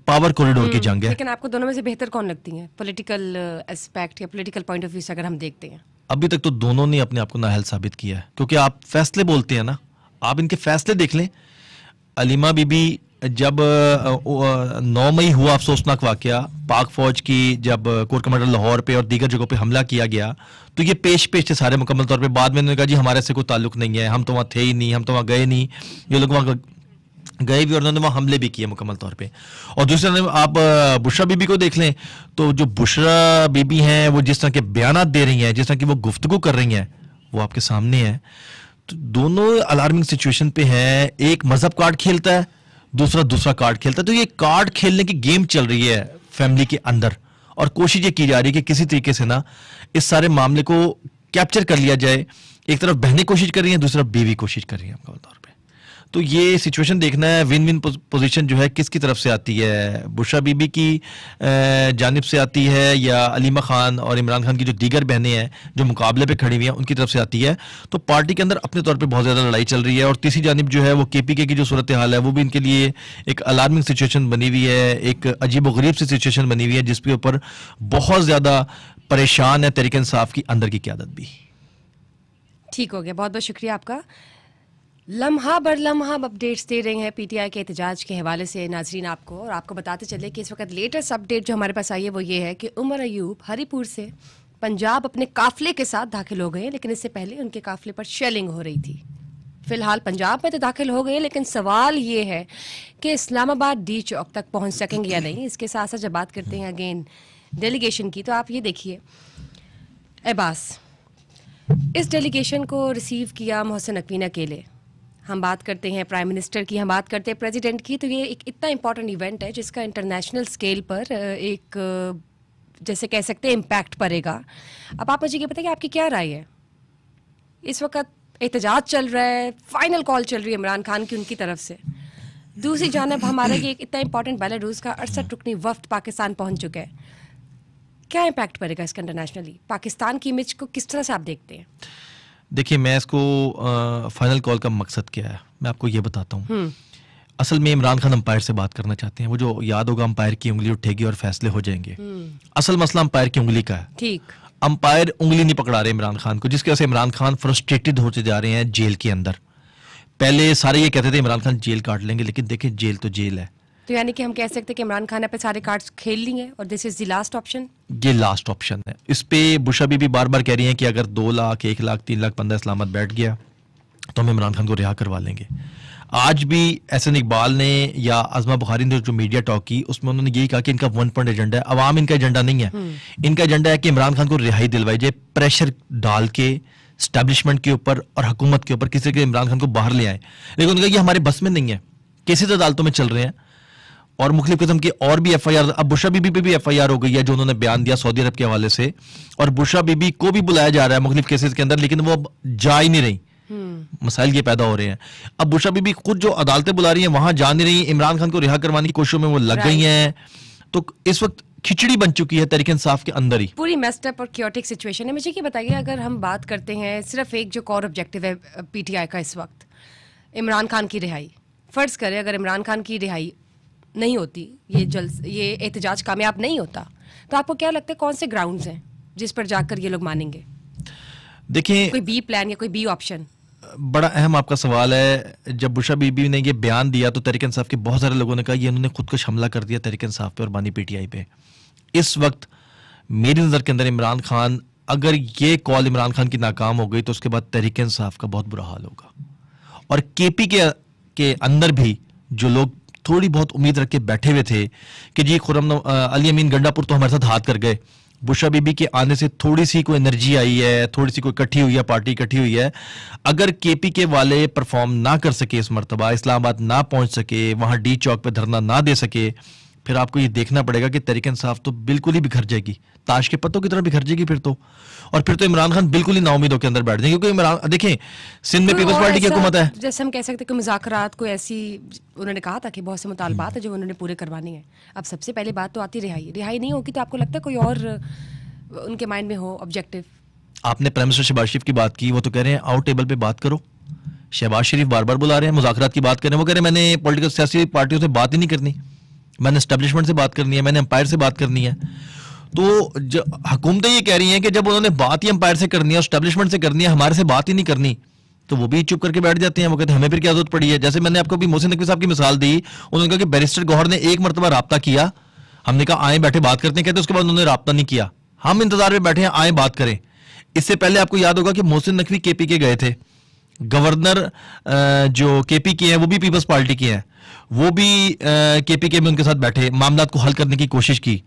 Speaker 2: पावर कॉरिडोर की जंग है।
Speaker 1: लेकिन आपको दोनों में से बेहतर कौन लगती है पॉलिटिकल एस्पेक्ट या पॉलिटिकल पॉइंट ऑफ व्यू से अगर हम देखते हैं?
Speaker 2: अभी तक तो दोनों ने अपने आप को नाअहल साबित किया है, क्योंकि आप फैसले बोलते हैं ना, आप इनके फैसले देख लें। अलीमा बीबी जब 9 मई हुआ अफसोसनाक वाकया, पाक फौज की जब कोर कमांडर लाहौर पे और दीगर जगहों पे हमला किया गया, तो ये पेश थे सारे मुकम्मल तौर पे। बाद में उन्होंने कहा जी हमारे से कोई ताल्लुक नहीं है, हम तो वहाँ थे ही नहीं, हम तो वहाँ गए नहीं। ये लोग वहाँ गए भी और उन्होंने वहाँ हमले भी किए मुकम्मल तौर पे। और दूसरे तरफ आप बुशरा बीबी को देख लें, तो जो बुशरा बीबी हैं वो जिस तरह के बयानात दे रही हैं, जिस तरह की वो गुफ्तगू कर रही हैं, वो आपके सामने है। तो दोनों अलार्मिंग सिचुएशन पे है। एक मजहब कार्ड खेलता है, दूसरा कार्ड खेलता है। तो ये कार्ड खेलने की गेम चल रही है फैमिली के अंदर, और कोशिश ये की जा रही है कि किसी तरीके से ना इस सारे मामले को कैप्चर कर लिया जाए। एक तरफ बहनें कोशिश कर रही हैं, दूसरी तरफ बीवी कोशिश कर रही है मुकम्मल तौर पे। तो ये सिचुएशन देखना है, विन विन पोजीशन जो है किसकी तरफ से आती है, बुशरा बीबी की जानिब से आती है या अलीमा खान और इमरान खान की जो दीगर बहनें हैं जो मुकाबले पे खड़ी हुई हैं उनकी तरफ से आती है। तो पार्टी के अंदर अपने तौर पे बहुत ज़्यादा लड़ाई चल रही है। और तीसरी जानिब जो है वो केपीके की जो सूरत हाल है वो भी इनके लिए एक अलार्मिंग सिचुएशन बनी हुई है, एक अजीब व गरीब सी सिचुएशन बनी हुई है जिसके ऊपर बहुत ज़्यादा परेशान है तहरीक इंसाफ की अंदर की क़यादत भी।
Speaker 1: ठीक हो गया, बहुत बहुत शुक्रिया आपका। लम्हा बर लम्हा अपडेट्स दे रहे हैं पीटीआई के एहतजाज के हवाले से नाजरीन आपको, और आपको बताते चले कि इस वक्त लेटेस्ट अपडेट जो हमारे पास आई है वो ये है कि उमर अयूब हरीपुर से पंजाब अपने काफिले के साथ दाखिल हो गए, लेकिन इससे पहले उनके काफिले पर शेलिंग हो रही थी। फिलहाल पंजाब में तो दाखिल हो गए, लेकिन सवाल ये है कि इस्लामाबाद डी चौक तक पहुंच सकेंगे या नहीं। इसके साथ साथ जब बात करते हैं अगेन डेलीगेशन की, तो आप ये देखिए अब्बास, इस डेलीगेशन को रिसीव किया मोहसिन नकवी ने अकेले। हम बात करते हैं प्राइम मिनिस्टर की, हम बात करते हैं प्रेसिडेंट की, तो ये एक इतना इंपॉर्टेंट इवेंट है जिसका इंटरनेशनल स्केल पर एक जैसे कह सकते हैं इम्पैक्ट पड़ेगा। अब आप मुझे ये बताइए आपकी क्या राय है? इस वक्त एहतजाज चल रहा है, फाइनल कॉल चल रही है इमरान खान की उनकी तरफ से, दूसरी जानब हमारा ये एक इतना इंपॉर्टेंट बेलारूस का 68 रुकनी वफ्द पाकिस्तान पहुंच चुका है। क्या इम्पैक्ट पड़ेगा इसका इंटरनेशनली? पाकिस्तान की इमेज को किस तरह से आप देखते हैं?
Speaker 2: देखिए, मैं इसको फाइनल कॉल का मकसद क्या है मैं आपको ये बताता हूँ। असल में इमरान खान अंपायर से बात करना चाहते हैं। वो जो याद होगा अंपायर की उंगली उठेगी और फैसले हो जाएंगे। असल मसला अंपायर की उंगली का है।
Speaker 1: ठीक,
Speaker 2: अंपायर उंगली नहीं पकड़ा रहे इमरान खान को, जिसकी वजह से इमरान खान फ्रस्ट्रेटेड होते जा रहे हैं जेल के अंदर। पहले सारे ये कहते थे इमरान खान जेल काट लेंगे, लेकिन देखिए जेल तो जेल है।
Speaker 1: तो यानी कि हम कह सकते हैं कि इमरान खान ने अपने सारे कार्ड्स खेल लिए हैं और this is the last option.
Speaker 2: ये लास्ट ऑप्शन है। इस पे बुशरा बीबी बार बार कह रही हैं कि अगर 2 लाख 1 लाख 3 लाख 15 इस्लामाबाद बैठ गया तो हम इमरान खान को रिहा करवा लेंगे। आज भी एहसन इकबाल ने या आजमा बुखारी ने जो मीडिया टॉक की उसमें उन्होंने यही कहा कि इनका 1 पॉइंट एजेंडा है। अवाम इनका एजेंडा नहीं है। इनका एजेंडा है कि इमरान खान को रिहाई दिलवाई जाए, प्रेशर डाल के स्टैब्लिशमेंट के ऊपर और हुकूमत के ऊपर किसी के इमरान खान को बाहर ले आए। लेकिन उन्होंने कहा ये हमारे बस में नहीं है। केसेस अदालतों में चल रहे हैं और मुख्तलिफ किस्म की और भी FIR, अब बुशरा बीबी पे भी FIR हो गई है जो उन्होंने बयान दिया सऊदी अरब के हवाले से, और बुशरा बीबी को भी बुलाया जा रहा है मुख्तलिफ केसेस के अंदर, लेकिन वो अब जा ही नहीं रही। मसाइल ये पैदा हो रहे हैं। अब बुशरा बीबी खुद जो अदालतें बुला रही हैं वहां जा नहीं रही, इमरान खान को रिहा करवाने की कोशिशों में वो लग गई हैं। तो इस वक्त खिचड़ी बन चुकी है तहरीक इंसाफ के अंदर ही,
Speaker 1: पूरी मेस्ड अप और क्योटिक सिचुएशन है। मुझे ये बताइए, अगर हम बात करते हैं सिर्फ एक जो कोर ऑब्जेक्टिव है PTI का इस वक्त, इमरान खान की रिहाई, फर्ज करें अगर इमरान खान की रिहाई नहीं होती, ये एहतजाज कामयाब नहीं होता, तो आपको क्या लगता है कौन से ग्राउंड्स हैं जिस पर जाकर ये लोग मानेंगे?
Speaker 2: देखिए,
Speaker 1: कोई बी प्लान या कोई बी ऑप्शन?
Speaker 2: बड़ा अहम आपका सवाल है। जब बुशरा बीबी ने ये बयान दिया तो तहरीक इंसाफ के बहुत सारे लोगों ने कहा ये उन्होंने खुदकुश हमला कर दिया तहरीक इंसाफ पे और बानी PTI पे। इस वक्त मेरी नज़र के अंदर इमरान खान, अगर ये कॉल इमरान खान की नाकाम हो गई तो उसके बाद तहरीक इंसाफ का बहुत बुरा हाल होगा। और KP के अंदर भी जो लोग थोड़ी बहुत उम्मीद रख के बैठे हुए थे कि जी खुर्रम अली अमीन गंडापुर तो हमारे साथ हाथ कर गए, बुशरा बीबी के आने से थोड़ी सी कोई एनर्जी आई है, थोड़ी सी कोई इकट्ठी हुई है, पार्टी इकट्ठी हुई है। अगर KP के वाले परफॉर्म ना कर सके इस मरतबा, इस्लामाबाद ना पहुंच सके, वहां डी चौक पे धरना ना दे सके, फिर आपको ये देखना पड़ेगा कि तहरीक इंसाफ तो बिल्कुल ही बिखर जाएगी, ताश के पत्तों की तरह बिखर जाएगी फिर तो। और फिर तो इमरान खान बिल्कुल ही नाउमीदों के अंदर बैठ जाएंगे, क्योंकि इमरान देखें सिंध में पीपल्स पार्टी की हुकूमत है।
Speaker 1: जैसे हम कह सकते हैं कि मुज़ाकरात कोई ऐसी, उन्होंने कहा था कि बहुत से मुतालबात है जो उन्होंने पूरे करवानी है। अब सबसे पहले बात तो आती रिहाई नहीं होगी तो आपको लगता है कोई और उनके माइंड में हो ऑब्जेक्टिव? आपने
Speaker 2: प्राइम मिनिस्टर शहबाज शरीफ की बात की, वो तो कह रहे हैं आओ टेबल पे बात करो। शहबाज शरीफ बार बार बुला रहे हैं मुज़ाकरात की बात करें, वो कह रहे हैं मैंने पॉलिटिकल सियासी पार्टियों से बात ही नहीं करनी, मैंने एस्टेब्लिशमेंट से बात करनी है, मैंने एम्पायर से बात करनी है। तो हुकूमतें ये कह रही हैं कि जब उन्होंने बात ही एम्पायर से करनी है, एस्टेब्लिशमेंट से करनी है, हमारे से बात ही नहीं करनी, तो वो भी चुप करके बैठ जाते हैं। वो कहते हैं हमें फिर क्या जरूरत पड़ी है। जैसे मैंने आपको भी मोहसिन नकवी साहब की मिसाल दी, उन्होंने कहा कि बैरिस्टर गौहर ने एक मरतबा राब्ता किया, हमने कहा आए बैठे बात करते हैं, कहते उसके बाद उन्होंने राब्ता नहीं किया, हम इंतजार में बैठे हैं आए बात करें। इससे पहले आपको याद होगा कि मोहसिन नकवी KP के गए थे, गवर्नर जो KP के हैं वो भी पीपल्स पार्टी के हैं, वो भी KP के में उनके साथ बैठे, मामला को हल करने की कोशिश की।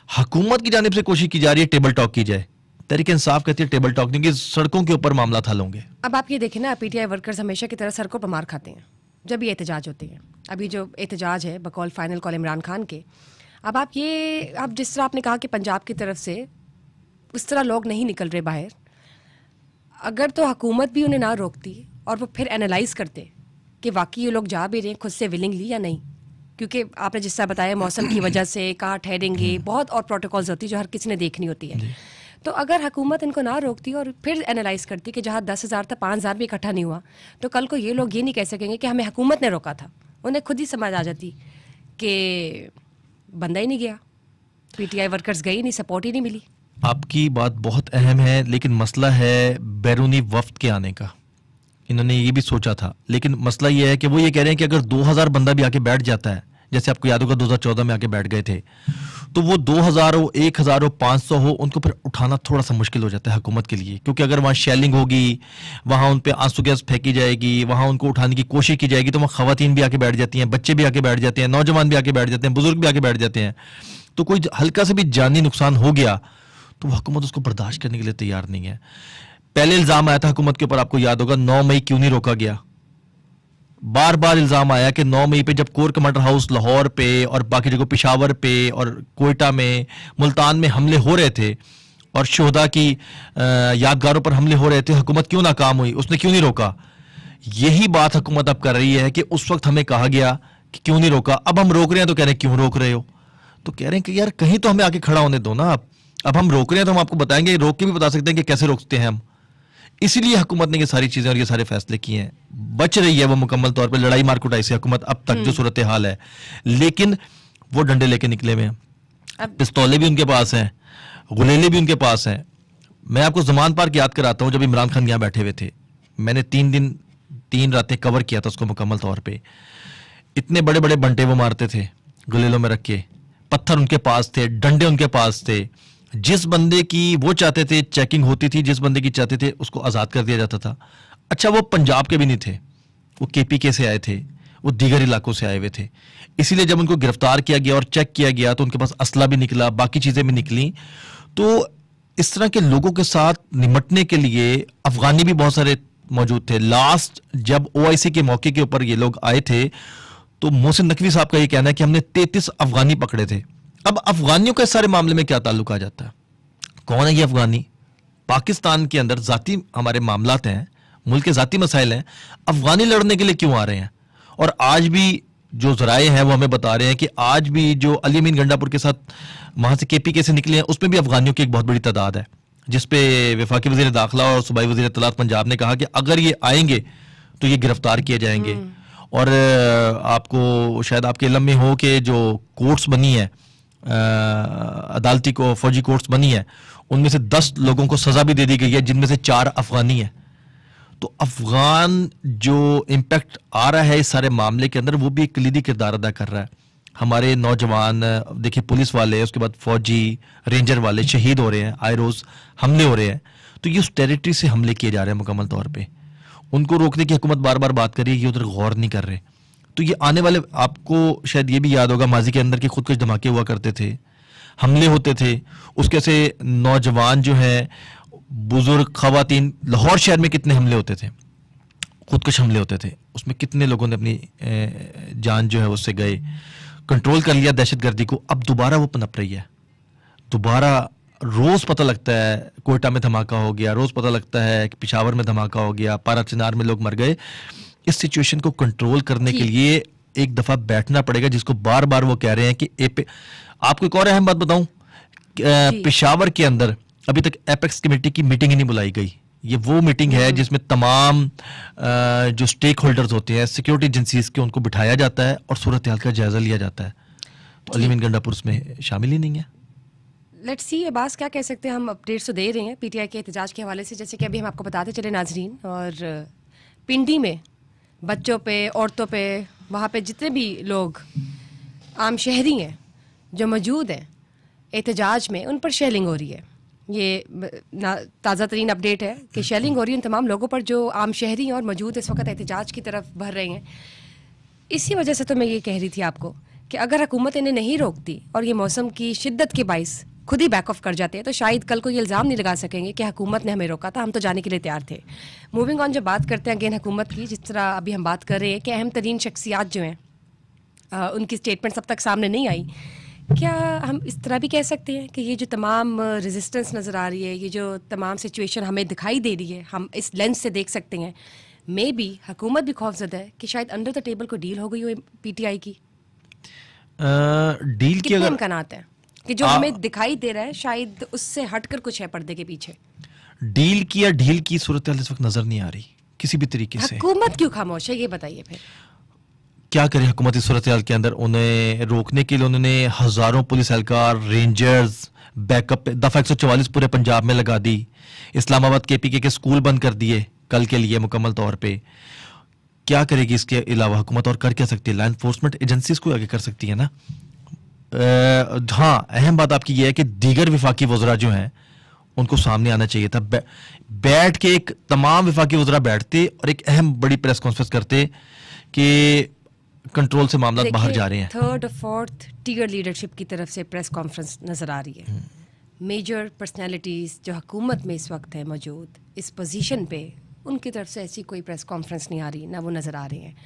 Speaker 2: हुकूमत की जानिब से कोशिश की जा रही है टेबल टॉक की जाए, तहरीक इंसाफ कहती है टेबल टॉक नहीं, कि सड़कों के ऊपर मामला हल होंगे।
Speaker 1: अब आप ये देखें ना, PTI वर्कर्स हमेशा की तरह सड़कों पर मार खाते हैं जब ये एहतजाज होते हैं। अभी जो एहतजाज है बकौल फाइनल कॉल इमरान खान के, अब आप जिस तरह आपने कहा कि पंजाब की तरफ से उस तरह लोग नहीं निकल रहे बाहर, अगर तो हुकूमत भी उन्हें ना रोकती और वो फिर एनालाइज करते कि वाकई ये लोग जा भी रहे हैं खुद से विलिंगली या नहीं, क्योंकि आपने जिस तरह बताया मौसम की वजह से कहाँ ठहरेंगे, बहुत और प्रोटोकॉल्स होती है जो हर किसी ने देखनी होती है। तो अगर हुकूमत इनको ना रोकती और फिर एनालाइज करती कि जहाँ 10,000 था 5,000 भी इकट्ठा नहीं हुआ, तो कल को ये लोग ये नहीं कह सकेंगे कि हमें हुकूमत ने रोका था। उन्हें खुद ही समझ आ जाती कि बंदा ही नहीं गया, पीटीआई वर्कर्स गई नहीं, सपोर्ट ही नहीं मिली।
Speaker 2: आपकी बात बहुत अहम है, लेकिन मसला है बैरूनी वफ्द के आने का। इन्होंने ये भी सोचा था, लेकिन मसला ये है कि वो ये कह रहे हैं कि अगर 2,000 बंदा भी आके बैठ जाता है, जैसे आपको याद होगा 2014 में आके बैठ गए थे, तो वो 2,000 हो, 1,000 हो, 500 हो, उनको फिर उठाना थोड़ा सा मुश्किल हो जाता है हुकूमत के लिए, क्योंकि अगर वहाँ शेलिंग होगी, वहाँ उन पर आंसू गैस फेंकी जाएगी, वहाँ उनको उठाने की कोशिश की जाएगी, तो वहाँ खवातीन भी आके बैठ जाती हैं, बच्चे भी आके बैठ जाते हैं, नौजवान भी आके बैठ जाते हैं, बुजुर्ग भी आके बैठ जाते हैं। तो कोई हल्का से भी जानी नुकसान हो गया तो हुकूमत उसको बर्दाश्त करने के लिए तैयार नहीं है। पहले इल्जाम आया था हुकूमत के ऊपर, आपको याद होगा 9 मई क्यों नहीं रोका गया। बार बार इल्जाम आया कि 9 मई पे जब कोर कमांडर हाउस लाहौर पे और बाकी जगह पेशावर पे और कोयटा में, मुल्तान में हमले हो रहे थे और शोहदा की यादगारों पर हमले हो रहे थे, हुकूमत क्यों नाकाम हुई, उसने क्यों नहीं रोका। यही बात हुकूमत अब कर रही है कि उस वक्त हमें कहा गया कि क्यों नहीं रोका, अब हम रोक रहे हैं तो कह रहे हैं क्यों रोक रहे हो। तो कह रहे हैं कि यार कहीं तो हमें आके खड़ा होने दो ना। अब हम रोक रहे हैं तो हम आपको बताएंगे, रोक के भी बता सकते हैं कि कैसे रोकते हैं हम। इसीलिए हुकूमत ने ये सारी चीजें और ये सारे फैसले किए हैं। बच रही है वो मुकम्मल तौर पे लड़ाई मार कुटाई से हुकूमत अब तक जो सूरत हाल है, लेकिन वो डंडे लेके निकले हुए हैं, पिस्तौलें भी उनके पास हैं, गुलेले भी उनके पास हैं। मैं आपको जमान पार्क याद कराता हूँ, जब इमरान खान यहाँ बैठे हुए थे, मैंने 3 दिन 3 रातें कवर किया था उसको मुकम्मल तौर पर। इतने बड़े बड़े बंटे वो मारते थे गुलेलों में रख के, पत्थर उनके पास थे, डंडे उनके पास थे। जिस बंदे की वो चाहते थे चेकिंग होती थी, जिस बंदे की चाहते थे उसको आज़ाद कर दिया जाता था। अच्छा, वो पंजाब के भी नहीं थे, वो केपीके से आए थे, वो दीगर इलाकों से आए हुए थे। इसीलिए जब उनको गिरफ्तार किया गया और चेक किया गया तो उनके पास असला भी निकला, बाकी चीज़ें भी निकली। तो इस तरह के लोगों के साथ निमटने के लिए अफगानी भी बहुत सारे मौजूद थे। लास्ट जब OIC के मौके के ऊपर ये लोग आए थे तो मोहसिन नकवी साहब का ये कहना है कि हमने 33 अफगानी पकड़े थे। अब अफगानियों के सारे मामले में क्या ताल्लुक आ जाता है? कौन है ये अफगानी? पाकिस्तान के अंदर जाती हमारे मामलात हैं, मुल्क के जाती मसाइल हैं, अफगानी लड़ने के लिए क्यों आ रहे हैं? और आज भी जो जराए हैं वो हमें बता रहे हैं कि आज भी जो अली अमीन गंडापुर के साथ वहां से KPK से निकले हैं, उसमें भी अफगानियों की एक बहुत बड़ी तादाद है, जिसपे वफाकी वजीर दाखिला और सूबाई वजीर इत्तलात पंजाब ने कहा कि अगर ये आएंगे तो ये गिरफ्तार किए जाएंगे। और आपको शायद आपके इल्म में हो कि जो कोर्ट्स बनी है, अदालती को फौजी कोर्ट्स बनी है, उनमें से 10 लोगों को सजा भी दे दी गई है, जिनमें से 4 अफगानी है। तो अफगान जो इम्पैक्ट आ रहा है इस सारे मामले के अंदर, वो भी एक कलीदी किरदार अदा कर रहा है। हमारे नौजवान देखिए, पुलिस वाले, उसके बाद फौजी, रेंजर वाले शहीद हो रहे हैं, आए रोज हमले हो रहे हैं। तो ये उस टेरिटरी से हमले किए जा रहे हैं मुकम्मल तौर पर। उनको रोकने की हुकूमत बार बार बात कर रही है, ये उधर गौर नहीं कर रहे। तो ये आने वाले, आपको शायद ये भी याद होगा माजी के अंदर के खुदकुश धमाके हुआ करते थे, हमले होते थे, उसके से नौजवान जो है, बुजुर्ग, खवातीन, लाहौर शहर में कितने हमले होते थे, खुदकुश हमले होते थे, उसमें कितने लोगों ने अपनी जान जो है उससे गए। कंट्रोल कर लिया दहशतगर्दी को, अब दोबारा वो पनप रही है। दोबारा रोज पता लगता है कोयटा में धमाका हो गया, रोज पता लगता है कि पेशावर में धमाका हो गया, पारा चिनार में लोग मर गए। इस सिचुएशन को कंट्रोल करने के लिए एक दफा बैठना पड़ेगा, जिसको बार बार वो कह रहे हैं कि आपको एक और अहम बात बताऊं, पेशावर के अंदर अभी तक एपेक्स कमेटी की मीटिंग ही नहीं बुलाई गई। ये वो मीटिंग है जिसमें तमाम जो स्टेक होल्डर्स होते हैं, सिक्योरिटी एजेंसीज के, उनको बिठाया जाता है और सूरत हाल का जायजा लिया जाता है। तो अली अमीन गंडापुर उसमें शामिल ही नहीं है।
Speaker 1: लेट्स सी, अब्बास क्या कह सकते हैं, हम अपडेट्स तो दे रहे हैं PTI के एहतजाज के हवाले से, जैसे कि अभी हम आपको बताते चले नाजरीन। और पिंडी में बच्चों पे, औरतों पे, वहाँ पे जितने भी लोग आम शहरी हैं जो मौजूद हैं एहतजाज में, उन पर शेलिंग हो रही है। ये ताज़ा तरीन अपडेट है कि शेलिंग हो रही है उन तमाम लोगों पर जो आम शहरी हैं और मौजूद इस वक्त एहतजाज की तरफ बढ़ रहे हैं। इसी वजह से तो मैं ये कह रही थी आपको कि अगर हुकूमत इन्हें नहीं रोकती और ये मौसम की शिद्दत के बाइस खुद ही बैक ऑफ कर जाते हैं, तो शायद कल को ये इल्ज़ाम नहीं लगा सकेंगे कि हुकूमत ने हमें रोका था, हम तो जाने के लिए तैयार थे। मूविंग ऑन, जब बात करते हैं अगेन हुकूमत की, जिस तरह अभी हम बात कर रहे हैं कि अहम तरीन शख्सियात जो हैं उनकी स्टेटमेंट्स अब तक सामने नहीं आई, क्या हम इस तरह भी कह सकते हैं कि ये जो तमाम रेजिस्टेंस नज़र आ रही है, ये जो तमाम सिचुएशन हमें दिखाई दे रही है, हम इस लेंस से देख सकते हैं मे बी हुकूमत भी खौफजदा है कि शायद अंडर द टेबल को डील हो गई हो पीटीआई की।
Speaker 2: डील की
Speaker 1: कितने
Speaker 2: अगर
Speaker 1: इम्कानात हैं कि जो हमें दिखाई दे रहा है शायद उससे हटकर कुछ है पर्दे के पीछे?
Speaker 2: डील की या ढील की सूरत हाल इस वक्त नजर नहीं आ रही किसी भी तरीके से।
Speaker 1: हुकूमत क्यों खामोश है, ये बताइए फिर।
Speaker 2: क्या करे हुकूमत इस सूरत हाल के अंदर? उन्हें रोकने के लिए उन्होंने हजारों पुलिस एहलकार, रेंजर्स, बैकअप दफा 144 पूरे पंजाब में लगा दी। इस्लामाबाद केपीके के स्कूल बंद कर दिए कल के लिए मुकम्मल तौर पे। क्या करेगी इसके अलावा हुकूमत? और कर क्या सकती है? लॉ एनफोर्समेंट एजेंसीज को आगे कर सकती है ना। हाँ, अहम बात आपकी यह है कि दीगर विफाकी वज़रा जो हैं उनको सामने आना चाहिए था। बैठ के एक तमाम विफाकी वज़रा बैठते और एक अहम बड़ी प्रेस कॉन्फ्रेंस करते कि कंट्रोल से मामला बाहर जा रहे हैं।
Speaker 1: थर्ड और फोर्थ टीयर लीडरशिप की तरफ से प्रेस कॉन्फ्रेंस नजर आ रही है। मेजर पर्सनालिटीज जो हुकूमत में इस वक्त है मौजूद इस पोजीशन पे, उनकी तरफ से ऐसी कोई प्रेस कॉन्फ्रेंस नहीं आ रही, ना वो नज़र आ रही हैं।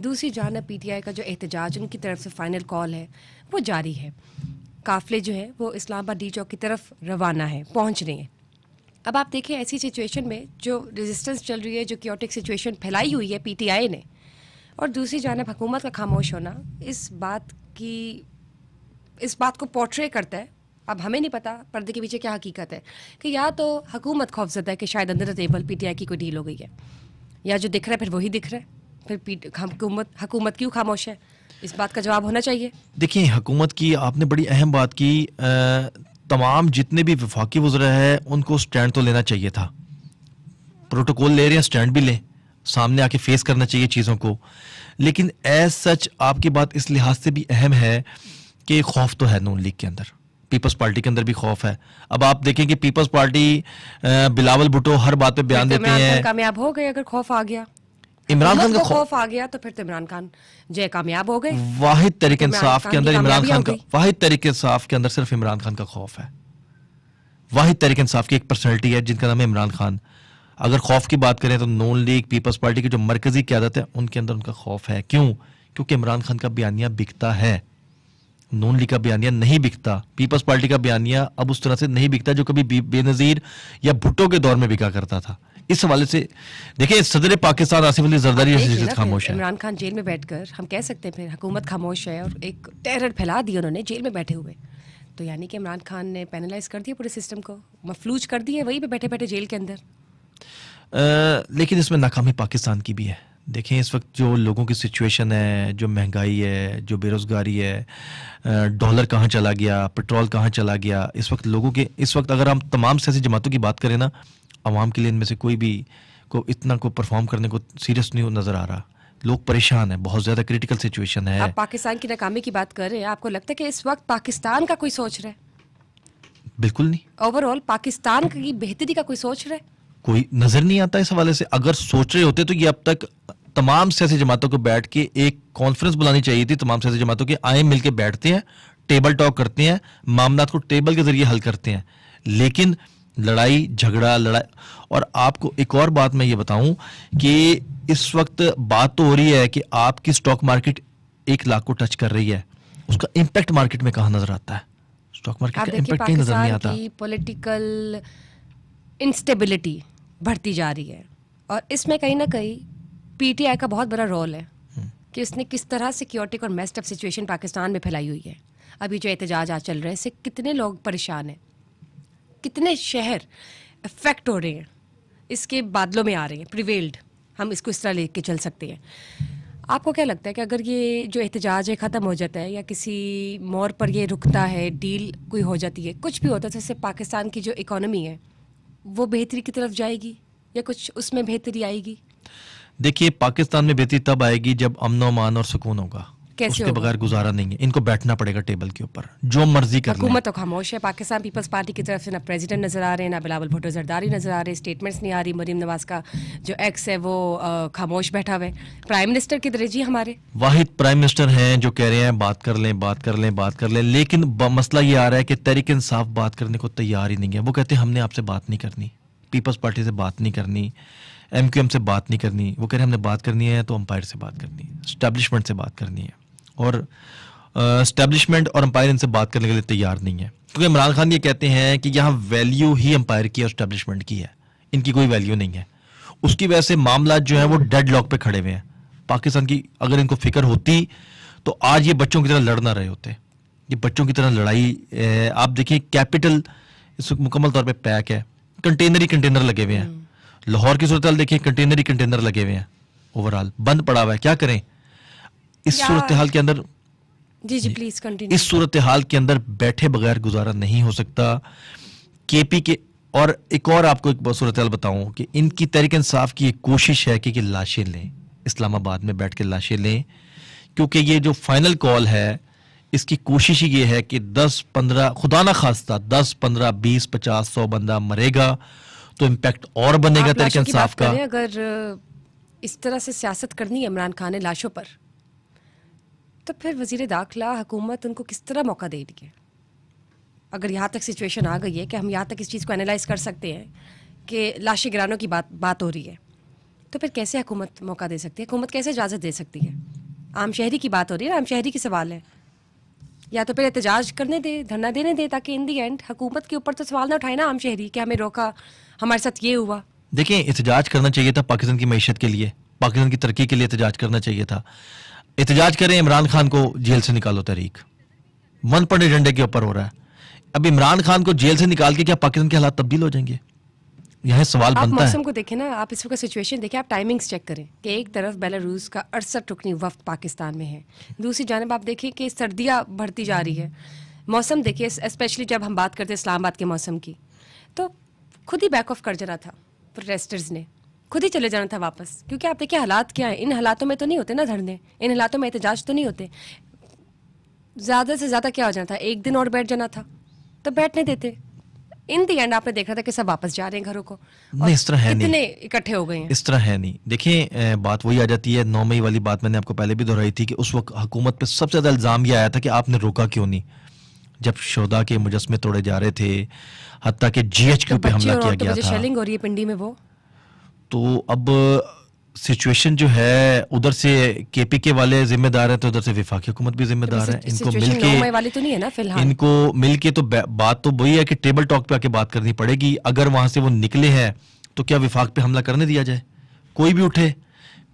Speaker 1: दूसरी जानब पीटीआई का जो एहतजाज उनकी तरफ से फाइनल कॉल है वो जारी है। काफिले जो है वो इस्लामाबाद डी चौक की तरफ रवाना है, पहुंच रहे हैं। अब आप देखें ऐसी सिचुएशन में जो रेजिस्टेंस चल रही है, जो क्योटिक सिचुएशन फैलाई हुई है पीटीआई ने, और दूसरी जानब हुकूमत का खामोश होना इस बात को पोर्ट्रे करता है। अब हमें नहीं पता पर्दे के पीछे क्या हकीकत है कि या तो हुकूमत खौफजदा है कि शायद अंदर द टेबल पीटीआई की कोई डील हो गई है, या जो दिख रहा है फिर वही दिख रहा है। फिर हुकूमत क्यों खामोश है, इस बात का जवाब होना चाहिए।
Speaker 2: देखिए हुकूमत की आपने बड़ी अहम बात की, तमाम जितने भी वफाकी वज़रा है उनको स्टैंड तो लेना चाहिए था। प्रोटोकॉल ले रहे हैं, स्टैंड भी लें, सामने आके फेस करना चाहिए चीज़ों को। लेकिन एज सच आपकी बात इस लिहाज से भी अहम है कि खौफ तो है नून लीग के अंदर, पीपल्स पार्टी के अंदर भी खौफ है। अब आप देखें कि पीपल्स पार्टी बिलावल भुट्टो हर बात पे बयान देते हैं।
Speaker 1: कामयाब हो गए अगर खौफ आ गया,
Speaker 2: इमरान खान का
Speaker 1: खौफ आ गया तो फिर तो इमरान खान जो है कामयाब हो गए।
Speaker 2: वाहिद तरीके इंसाफ के अंदर इमरान खान का, वाहिद तरीके इंसाफ के अंदर सिर्फ इमरान खान का खौफ है। वाहिद तरीके इंसाफ की एक पर्सनैलिटी है जिनका नाम है इमरान खान। अगर खौफ की बात करें तो नून लीग पीपल्स पार्टी की जो मरकजी क़यादत है उनके अंदर उनका खौफ है। क्यों? क्योंकि इमरान खान का बयानिया बिकता है, नून लीग का बयानिया नहीं बिकता। पीपल्स पार्टी का बयानिया अब उस तरह से नहीं बिकता जो कभी बेनज़ीर या भुट्टो के दौर में बिका करता था। इस हवाले से देखिए सदर पाकिस्तान आसिफ अली जरदारी खामोश है।
Speaker 1: इमरान खान जेल में बैठकर हम कह सकते हैं फिर हुकूमत खामोश है और एक टेरर फैला दी उन्होंने जेल में बैठे हुए, तो यानी कि इमरान खान ने पैनलाइज कर दिया पूरे सिस्टम को, मफलूज कर दिया वहीं पे बैठे बैठे जेल के अंदर।
Speaker 2: लेकिन इसमें नाकामी पाकिस्तान की भी है। देखें इस वक्त जो लोगों की सिचुएशन है, जो महंगाई है, जो बेरोज़गारी है, डॉलर कहाँ चला गया, पेट्रोल कहाँ चला गया, इस वक्त लोगों के, इस वक्त अगर हम तमाम सियासी जमातों की बात करें ना, आवाम के लिए इनमें से कोई भी को इतना को परफॉर्म करने को सीरियस नहीं नज़र आ रहा। लोग परेशान हैं, बहुत ज़्यादा क्रिटिकल सिचुएशन है।
Speaker 1: आप पाकिस्तान की नाकामी की बात कर रहे हैं, आपको लगता है कि इस वक्त पाकिस्तान का कोई सोच रहा है?
Speaker 2: बिल्कुल नहीं।
Speaker 1: ओवरऑल पाकिस्तान की बेहतरी का कोई सोच रहा है?
Speaker 2: कोई नज़र नहीं आता इस हवाले से। अगर सोच रहे होते तो ये अब तक तमाम सियासी जमातों को बैठ के एक कॉन्फ्रेंस बुलानी चाहिए थी। तमाम सियासी जमातों के आए मिल के बैठते हैं, टेबल टॉक करते हैं, मामला को टेबल के जरिए हल करते हैं। लेकिन लड़ाई झगड़ा लड़ाई। और आपको एक और बात मैं ये बताऊं कि इस वक्त बात तो हो रही है कि आपकी स्टॉक मार्केट 1 लाख को टच कर रही है, उसका इंपैक्ट मार्केट में कहां नजर आता है? स्टॉक मार्केट का इंपैक्ट कहीं नजर नहीं आता।
Speaker 1: पॉलिटिकल इंस्टेबिलिटी बढ़ती जा रही है और इसमें कहीं ना कहीं पीटीआई का बहुत बड़ा रोल है कि उसने किस तरह से क्योटिक और मेस्ड अप सिचुएशन पाकिस्तान में फैलाई हुई है। अभी जो एहतजाज आज चल रहे हैं इससे कितने लोग परेशान हैं, कितने शहर अफेक्ट हो रहे हैं, इसके बादलों में आ रहे हैं, प्रिवेल्ड, हम इसको इस तरह लेके चल सकते हैं। आपको क्या लगता है कि अगर ये जो एहतजाज है ख़त्म हो जाता है या किसी मोड़ पर ये रुकता है, डील कोई हो जाती है, कुछ भी होता है, तो इससे पाकिस्तान की जो इकोनॉमी है वो बेहतरी की तरफ जाएगी या कुछ उसमें बेहतरी आएगी?
Speaker 2: देखिए पाकिस्तान में बेहतरी तब आएगी जब अमन अमान और सुकून होगा। उसके बगैर गुजारा नहीं है। इनको बैठना पड़ेगा टेबल के ऊपर, जो मर्जी कर।
Speaker 1: हुकूमत तो खामोश है। पाकिस्तान पीपल्स पार्टी की तरफ से ना प्रेसिडेंट नजर आ रहे हैं, ना बिलावल भुट्टो जरदारी नजर आ रहे हैं, स्टेटमेंट्स नहीं आ रही। मरीम नवाज का जो एक्स है वो खामोश बैठा हुआ है। प्राइम मिनिस्टर किधर है जी? हमारे वाहिद
Speaker 2: प्राइम मिनिस्टर हैं जो कह रहे हैं बात कर लें, बात कर लें, बात कर लें। लेकिन मसला ये आ रहा है कि तहरीक इंसाफ बात करने को तैयार ही नहीं है। वो कहते हैं हमने आपसे बात नहीं करनी, पीपल्स पार्टी से बात नहीं करनी, MQM से बात नहीं करनी। वो कह रहे हैं हमने बात करनी है तो अंपायर से बात करनी है, एस्टैब्लिशमेंट से बात करनी है। और एस्टैब्लिशमेंट और अंपायर इनसे बात करने के लिए तैयार नहीं है, क्योंकि इमरान खान ये कहते हैं कि यहाँ वैल्यू ही अंपायर की और एस्टैब्लिशमेंट की है, इनकी कोई वैल्यू नहीं है। उसकी वजह से मामला जो है वो डेडलॉक पे खड़े हुए हैं। पाकिस्तान की अगर इनको फिक्र होती तो आज ये बच्चों की तरह लड़ ना रहे होते। ये बच्चों की तरह लड़ाई, आप देखिए कैपिटल इस वक्त मुकम्मल तौर पे पैक है, कंटेनर ही कंटेनर लगे हुए हैं। लाहौर की सूरत हाल देखिए, कंटेनर ही कंटेनर लगे हुए हैं, ओवरऑल बंद पड़ा हुआ है। क्या करें इस सूरत हाल के अंदर?
Speaker 1: जी जी प्लीज कंटिन्यू।
Speaker 2: इस सूरत हाल के अंदर बैठे बगैर गुजारा नहीं हो सकता। केपी के और एक और आपको एक सूरत हाल बताऊं कि इनकी तहरीक इंसाफ की एक कोशिश है कि लाशें लें, इस्लामाबाद में बैठ के लाशें लें, क्योंकि ये जो फाइनल कॉल है इसकी कोशिश ही ये है कि 10-15 खुदा ना खास्ता 10-15-20-50-100 बंदा मरेगा तो इम्पैक्ट और बनेगा तहरीक इंसाफ का।
Speaker 1: अगर इस तरह से सियासत करनी है इमरान खान ने लाशों पर, तो फिर वजीर दाखिला हुकूमत उनको किस तरह मौका दे रही है? अगर यहाँ तक सिचुएशन आ गई है कि हम यहाँ तक इस चीज़ को एनालाइज कर सकते हैं कि लाशें गिरानों की बात हो रही है, तो फिर कैसे हुकूमत मौका दे सकती है? हुकूमत कैसे इजाज़त दे सकती है? आम शहरी की बात हो रही है, आम शहरी की सवाल है। या तो फिर एहतजाज करने दे, धरना देने दे, ताकि इन दी एंड हुकूमत के ऊपर तो सवाल ना उठाए ना आम शहरी कि हमें रोका, हमारे साथ ये हुआ।
Speaker 2: देखिए एहतजाज करना चाहिए था पाकिस्तान की मईशत के लिए, पाकिस्तान की तरक्की के लिए एहतजाज करना चाहिए था। एहतजाज करें, इमरान खान को जेल से निकालो, तहरीक मन पड़े एजेंडे के ऊपर हो रहा है। अब इमरान खान को जेल से निकाल के क्या पाकिस्तान के हालात तब्दील हो जाएंगे? यह सवाल बनता है।
Speaker 1: आप मौसम को देखें ना, आप इस वक्त सिचुएशन देखें, आप टाइमिंग्स चेक करें कि एक तरफ बेलारूस का 68 रुकनी वफ्द पाकिस्तान में है, दूसरी जानब आप देखें कि सर्दियाँ बढ़ती जा रही है। मौसम देखिए, स्पेशली जब हम बात करते हैं इस्लामाबाद के मौसम की, तो खुद ही बैक ऑफ कर जाना था प्रोटेस्टर्स ने, खुद ही चले जाना था वापस, क्योंकि आप देखिए हालात क्या है। इन हालातों में तो नहीं होते ना धरने, इन हालातों में एहतजाज तो नहीं होते। ज़्यादा से ज़्यादा क्या हो जाना था, एक दिन और बैठ जाना था, तो बैठने देते। इन दी एंड आपने देखा था कि सब वापस जा रहे हैं घरों को।
Speaker 2: नहीं, इस तरह है नहीं,
Speaker 1: इतने इकट्ठे हो गए हैं।
Speaker 2: इस तरह है नहीं। देखिए बात वही आ जाती है 9 मई वाली बात, मैंने आपको पहले भी दोहराई थी कि उस वक्त हुकूमत पे सबसे ज़्यादा इल्ज़ाम ये आया था कि आपने रोका क्यों नहीं, जब शोधा के मुजस्मे तोड़े जा रहे थे, हत्ता के GHQ पे हमला किया गया था।
Speaker 1: शेलिंग हो रही है पिंडी में, वो
Speaker 2: तो अब सिचुएशन जो है उधर से KPK वाले जिम्मेदार हैं, तो उधर से वफाकी हुकूमत भी जिम्मेदार है। इनको मिलके
Speaker 1: वाली तो नहीं है ना फिलहाल,
Speaker 2: इनको मिलके तो बात तो वही है कि टेबल टॉक पे आके बात करनी पड़ेगी। अगर वहां से वो निकले हैं तो क्या विफाक पे हमला करने दिया जाए? कोई भी उठे,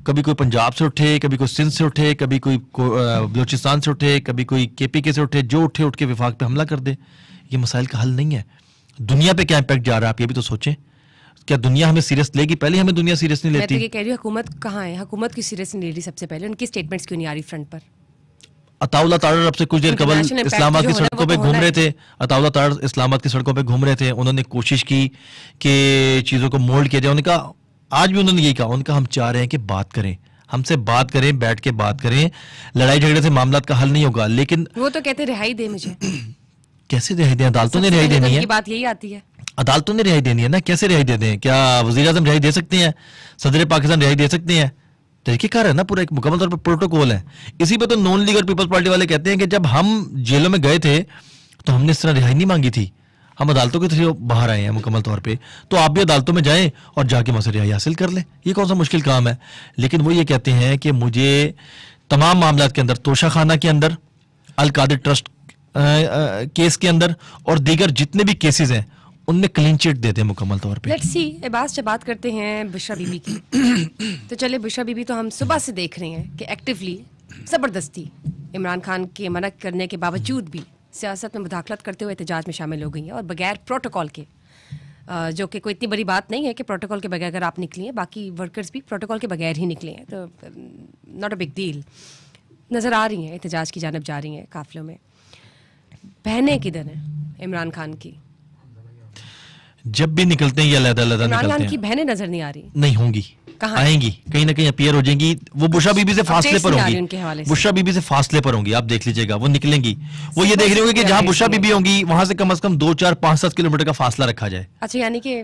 Speaker 2: कभी कोई पंजाब से उठे, कभी कोई सिंध से उठे, कभी कोई बलूचिस्तान से उठे, कभी कोई KPK से उठे, जो उठे उठ के विफाक पे हमला कर दे, ये मसाइल का हल नहीं है। दुनिया पे क्या इम्पैक्ट जा रहा है आप ये भी तो सोचें। क्या दुनिया हमें सीरियस लेगी? पहले हमें दुनिया सीरियस नहीं लेती।
Speaker 1: मैं तो ये कह रही हूँ हुकूमत कहाँ है, हुकूमत की सीरियस नहीं ले रही। सबसे पहले उनकी स्टेटमेंट्स क्यों नहीं आ रही फ्रंट पर?
Speaker 2: अताउल्लाह तारर अब से कुछ देर कबल इस्लामाबाद की सड़कों पे घूम रहे थे, अताउल्लाह तारर इस्लामाबाद की सड़कों पे घूम रहे थे। उन्होंने कोशिश की कि चीज़ों को मोल्ड किया जाए। उन्होंने कहा, आज भी उन्होंने यही कहा, उनका हम चाह रहे हैं कि बात करें, हमसे बात करें, बैठ के बात करें। लड़ाई झगड़े से मामला का हल नहीं होगा। लेकिन
Speaker 1: वो तो कहते रिहाई दे मुझे।
Speaker 2: कैसे रिहाई दें? अदालतों ने रिहाई देनी है,
Speaker 1: बात यही आती है।
Speaker 2: अदालतों ने रिहाई देनी है ना, कैसे रिहाई दे दें? क्या वज़ीर आज़म रिहाई दे सकते हैं? सदर पाकिस्तान रिहाई दे सकते हैं? तरीक़ेकार है ना, पूरा एक मुकम्मल तौर पर प्रोटोकॉल है। इसी पे तो नॉन लीग और पीपल्स पार्टी वाले कहते हैं कि जब हम जेलों में गए थे तो हमने इस तरह रिहाई नहीं मांगी थी, हम अदालतों के थ्रू बाहर आए हैं मुकम्मल तौर पे। तो आप भी अदालतों में जाएं और जाके वहाँ से रिहाई हासिल कर लें, ये कौन सा मुश्किल काम है? लेकिन वो ये कहते हैं कि मुझे तमाम मामला के अंदर, तोशा खाना के अंदर, अल कादिर ट्रस्ट केस के अंदर और दीगर जितने भी केसेस हैं उनमें क्लीन चिट देते हैं मुकम्मल तौर पे।
Speaker 1: लेट्स सी, एबाज जब बात करते हैं बुशरा बीबी की तो चले, बुशरा बीबी तो हम सुबह से देख रहे हैं कि एक्टिवली ज़बरदस्ती इमरान खान के मना करने के बावजूद भी सियासत में मुदाखलत करते हुए एहतजाज में शामिल हो गई हैं, और बगैर प्रोटोकॉल के, जो कि कोई इतनी बड़ी बात नहीं है कि प्रोटोकॉल के बगैर अगर आप निकली हैं, बाकी वर्कर्स भी प्रोटोकॉल के बगैर ही निकले हैं, तो नॉट अ बिग डील। नज़र आ रही हैं एहतजाज की जानब जा रही हैं काफिलों में। बहनें किधर हैं इमरान खान की?
Speaker 2: जब भी निकलते हैं ये अलग-अलग निकलते हैं।
Speaker 1: की बहनें नजर नहीं आ रही।
Speaker 2: नहीं होंगी,
Speaker 1: कहाँ
Speaker 2: आएंगी, कहीं ना कहीं अपीयर हो जाएंगी। वो बुशरा बीबी से फासले पर होंगी, बुशरा बीबी से फासले पर होंगी, आप देख लीजिएगा। वो निकलेंगी, वो ये देख रहे होंगे कि जहां बुशरा बीबी होंगी वहां से कम से कम 2, 4, 5, 7 किलोमीटर का फासला रखा जाए।
Speaker 1: अच्छा, यानी कि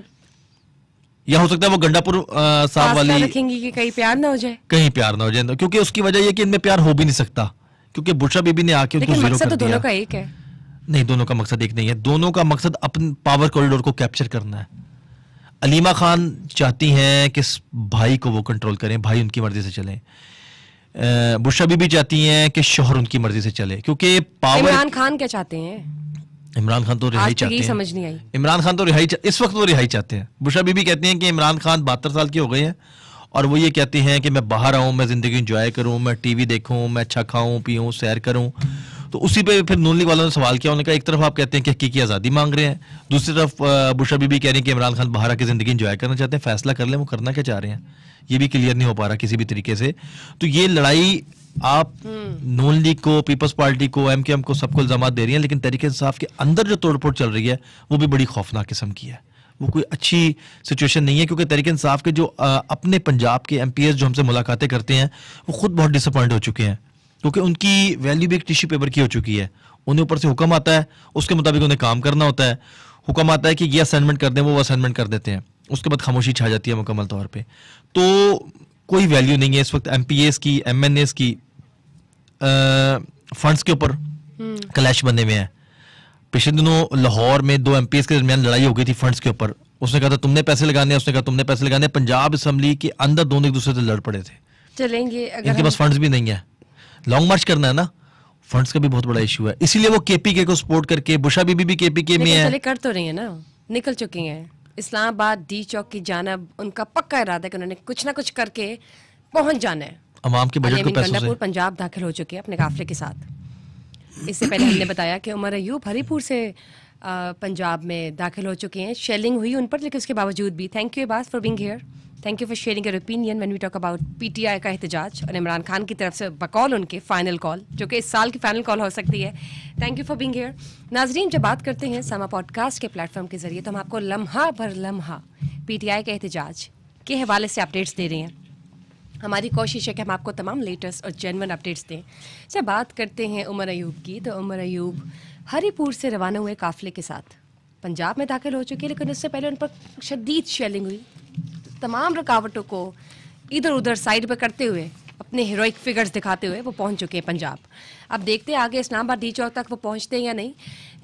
Speaker 2: या हो सकता है वो गंडापुर साहब वाली
Speaker 1: रखेंगी कि कहीं प्यार ना हो जाए,
Speaker 2: कहीं प्यार ना हो जाए, क्योंकि उसकी वजह ये कि इनमें प्यार हो भी नहीं सकता, क्योंकि बुशरा बीबी ने आके उनको जीरो कर दिया।
Speaker 1: दोनों का एक है।
Speaker 2: नहीं, दोनों का मकसद एक नहीं है। दोनों का मकसद अपने पावर कॉरिडोर को कैप्चर करना है। अलीमा खान चाहती हैं कि भाई को वो कंट्रोल करें, भाई उनकी मर्जी से चलें। बुशरा बीबी चाहती हैं कि शोहर उनकी मर्जी से चले, क्योंकि पावर।
Speaker 1: इमरान खान क्या चाहते हैं?
Speaker 2: इमरान खान तो रिहाई
Speaker 1: आज तक
Speaker 2: चाहते
Speaker 1: यही
Speaker 2: हैं।
Speaker 1: समझ नहीं आई।
Speaker 2: इमरान खान तो इस वक्त वो रिहाई चाहते हैं। बुशरा बीबी कहती हैं कि इमरान खान 72 साल के हो गए हैं और वो ये कहती हैं कि मैं बाहर आऊँ, मैं ज़िंदगी इंजॉय करूँ, मैं टीवी देखूँ, मैं अच्छा खाऊँ पीऊँ, सैर करूँ। तो उसी पे फिर नून लीग वालों ने सवाल किया। उन्होंने कहा एक तरफ आप कहते हैं कि हकीकी आज़ादी मांग रहे हैं, दूसरी तरफ बुशरा बीबी कह रही हैं कि इमरान खान बाहर आके ज़िंदगी इंजॉय करना चाहते हैं। फैसला कर लें वो करना क्या चाह रहे हैं, ये भी क्लियर नहीं हो पा रहा किसी भी तरीके से। तो ये लड़ाई आप नून लीग को, पीपल्स पार्टी को, एमकेएम को, सबको इल्जाम दे रही हैं, लेकिन तहरीक इंसाफ के अंदर जो तोड़फोड़ चल रही है वो भी बड़ी खौफनाक किस्म की है। वो कोई अच्छी सिचुएशन नहीं है, क्योंकि तहरीक इंसाफ के जो अपने पंजाब के एमपीएस जो हमसे मुलाकातें करते हैं वो खुद बहुत डिसअपॉइंट हो चुके हैं, क्योंकि उनकी वैल्यू भी एक टिश्यू पेपर की हो चुकी है। उन्हें ऊपर से हुक्म आता है, उसके मुताबिक उन्हें काम करना होता है। हुक्म आता है कि ये असाइनमेंट कर दें, वो असाइनमेंट कर देते हैं, उसके बाद खामोशी छा जाती है मुकम्मल तौर पर। तो कोई वैल्यू नहीं है इस वक्त एमपीएस की, एमएनएस की। फंड्स के ऊपर क्लैश बने हुए हैं। पिछले दिनों लाहौर में 2 एमपीएस के दरमियान लड़ाई हो गई थी फंड्स के ऊपर। उसने कहा था तुमने पैसे लगाने हैं, उसने कहा तुमने पैसे लगाने हैं। पंजाब असेंबली के अंदर दोनों एक दूसरे से लड़ पड़े थे।
Speaker 1: चलेंगे अगर
Speaker 2: इनके पास फंड्स भी नहीं है, लॉन्ग मार्च करना है ना, फंड्स का भी बहुत बड़ा इशू है। इसीलिए वो केपीके को सपोर्ट करके, बुशा बीबी भी केपीके में है।
Speaker 1: चले कर तो रही है ना, निकल चुकी हैं इस्लामाबाद डी चौक की जानब। उनका पक्का इरादा है कि उन्होंने कुछ ना कुछ करके पहुंच जाना है।
Speaker 2: अवाम के बजट को
Speaker 1: अलीमीन
Speaker 2: पैसों
Speaker 1: गंडापुर
Speaker 2: से।
Speaker 1: पंजाब दाखिल हो चुके हैं अपने काफिले के साथ। इससे पहले हमने बताया कि उमर अयूब हरीपुर से पंजाब में दाखिल हो चुके हैं। शेलिंग हुई उन पर, लेकिन उसके बावजूद भी thank you Abbas for being here, thank you for sharing your opinion when we talk about PTI का एहतजाज और इमरान खान की तरफ से बकौल उनके फाइनल कॉल, जो कि इस साल की फाइनल कॉल हो सकती है। Thank you for being here. नाजरीन, जब बात करते हैं सामा पॉडकास्ट के प्लेटफॉर्म के जरिए, तो हम आपको लम्हा भर लम्हा पीटीआई के एहतजाज के हवाले से अपडेट्स दे रहे हैं। हमारी कोशिश है कि हम आपको तमाम लेटेस्ट और जेन्युइन अपडेट्स दें। जब बात करते हैं उमर अयूब की, तो उमर अयूब हरीपुर से रवाना हुए काफिले के साथ पंजाब में दाखिल हो चुके हैं, लेकिन उससे पहले उन पर शदीद शेलिंग हुई। तमाम रुकावटों को इधर उधर साइड पर करते हुए, अपने हीरोइक फिगर्स दिखाते हुए वो पहुंच चुके हैं पंजाब। अब देखते हैं आगे इस्लामाबाद डी चौक तक वो पहुंचते हैं या नहीं।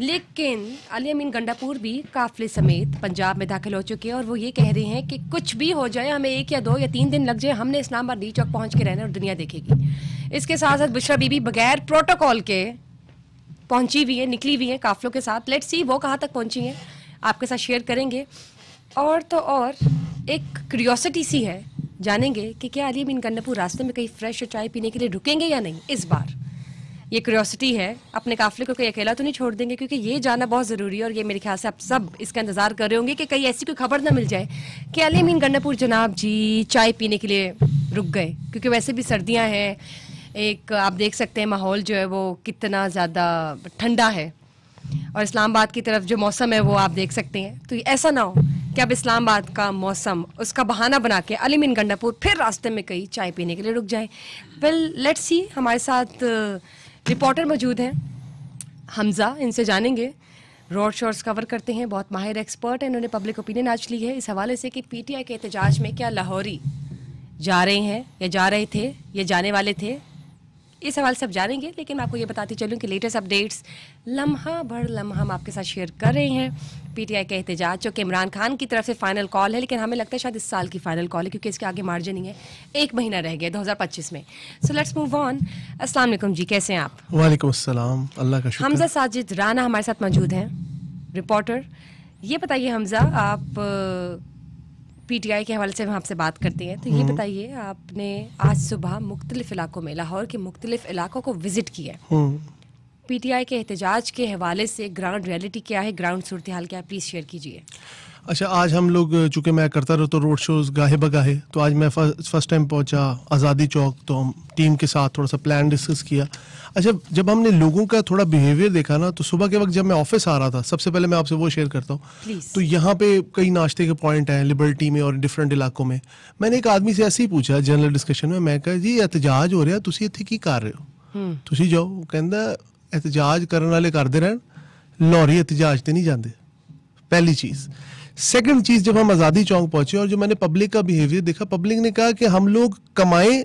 Speaker 1: लेकिन अलीमीन गंडापुर भी काफिले समेत पंजाब में दाखिल हो चुके हैं और वो ये कह रहे हैं कि कुछ भी हो जाए, हमें 1 या 2 या 3 दिन लग जाए, हमने इस्लामाबाद डी चौक पहुंच के रहना और दुनिया देखेगी। इसके साथ साथ बुशरा बीबी बगैर प्रोटोकॉल के पहुंची हुई है, निकली हुई है काफिलों के साथ। लेट्स सी वो कहाँ तक पहुंची हैं, आपके साथ शेयर करेंगे। और तो और एक क्यूरियोसिटी सी है, जानेंगे कि क्या अलीमीन गंडापुर रास्ते में कहीं फ्रेश चाय पीने के लिए रुकेंगे या नहीं। इस बार ये क्यूरियोसिटी है, अपने काफिले को कहीं अकेला तो नहीं छोड़ देंगे, क्योंकि ये जानना बहुत ज़रूरी है। और ये मेरे ख्याल से आप सब इसका इंतज़ार कर रहे होंगे कि कहीं ऐसी कोई खबर ना मिल जाए कि अलीमीन गंडापुर जनाब जी चाय पीने के लिए रुक गए, क्योंकि वैसे भी सर्दियाँ हैं। एक आप देख सकते हैं माहौल जो है वो कितना ज़्यादा ठंडा है, और इस्लामाबाद की तरफ जो मौसम है वो आप देख सकते हैं। तो ऐसा ना हो कि अब इस्लामाबाद का मौसम उसका बहाना बना के अलीमीन गंडापुर फिर रास्ते में कहीं चाय पीने के लिए रुक जाए। वेल लेट्स सी, हमारे साथ रिपोर्टर मौजूद हैं हमज़ा, इनसे जानेंगे। रोड शोर्स कवर करते हैं, बहुत माहिर एक्सपर्ट हैं, इन्होंने पब्लिक ओपिनियन आज ली है इस हवाले से कि पीटीआई के एहतजाज में क्या लाहौरी जा रहे हैं या जा रहे थे या जाने वाले थे, इस हवाले से अब जानेंगे। लेकिन आपको ये बताती चलूँ कि लेटेस्ट अपडेट्स लम्हा भर लम्हा हम आपके साथ शेयर कर रहे हैं। पीटीआई का एहतजाज जो कि इमरान खान की तरफ से फाइनल कॉल है, लेकिन हमें लगता है शायद इस साल की फाइनल कॉल है, क्योंकि इसके आगे मार्जिन नहीं है, 1 महीना रह गया 2025 में। So let's move on. अस्सलाम वालेकुम जी, कैसे हैं आप?
Speaker 3: वालेकुम अस्सलाम, अल्लाह का शुक्र।
Speaker 1: हमजा साजिद राना हमारे साथ मौजूद हैं, रिपोर्टर। ये बताइए हमजा, आप पीटीआई के हवाले से हम आपसे बात करते हैं, तो ये बताइए, आपने आज सुबह मुख्तलिफ इलाकों में, लाहौर के मुख्तलिफ इलाकों को विजिट किया है। पीटीआई के एहतजाज के हवाले से ग्राउंड रियलिटी क्या है, ग्राउंड सूरत हाल क्या है, प्लीज़ शेयर कीजिए।
Speaker 3: अच्छा, आज हम लोग, चूँकि मैं करता रहता हूँ रोड शोज़ गाहे बगाहे, तो आज मैं फर्स्ट टाइम पहुँचा आज़ादी चौक, तो हम टीम के साथ थोड़ा सा प्लान डिस्कस किया। अच्छा, जब हमने लोगों का थोड़ा बिहेवियर देखा ना, तो सुबह के वक्त जब मैं ऑफिस आ रहा था, सबसे पहले मैं आपसे वो शेयर करता हूँ, तो यहाँ पे कई नाश्ते के पॉइंट हैं लिबर्टी में और डिफरेंट इलाकों में। मैंने एक आदमी से ऐसे ही पूछा जनरल डिस्कशन में, मैं कहा जी एहतजाज हो रहा, तुसी इत्थे की कर रहे हो, तुसी जाओ। वो कहंदा एहतजाज करने वाले करते रहन, लाहौरी एहतजाज ते नहीं जाते। पहली चीज़। सेकंड चीज़, जब हम आज़ादी चौक पहुंचे और जो मैंने पब्लिक का बिहेवियर देखा, पब्लिक ने कहा कि हम लोग कमाएं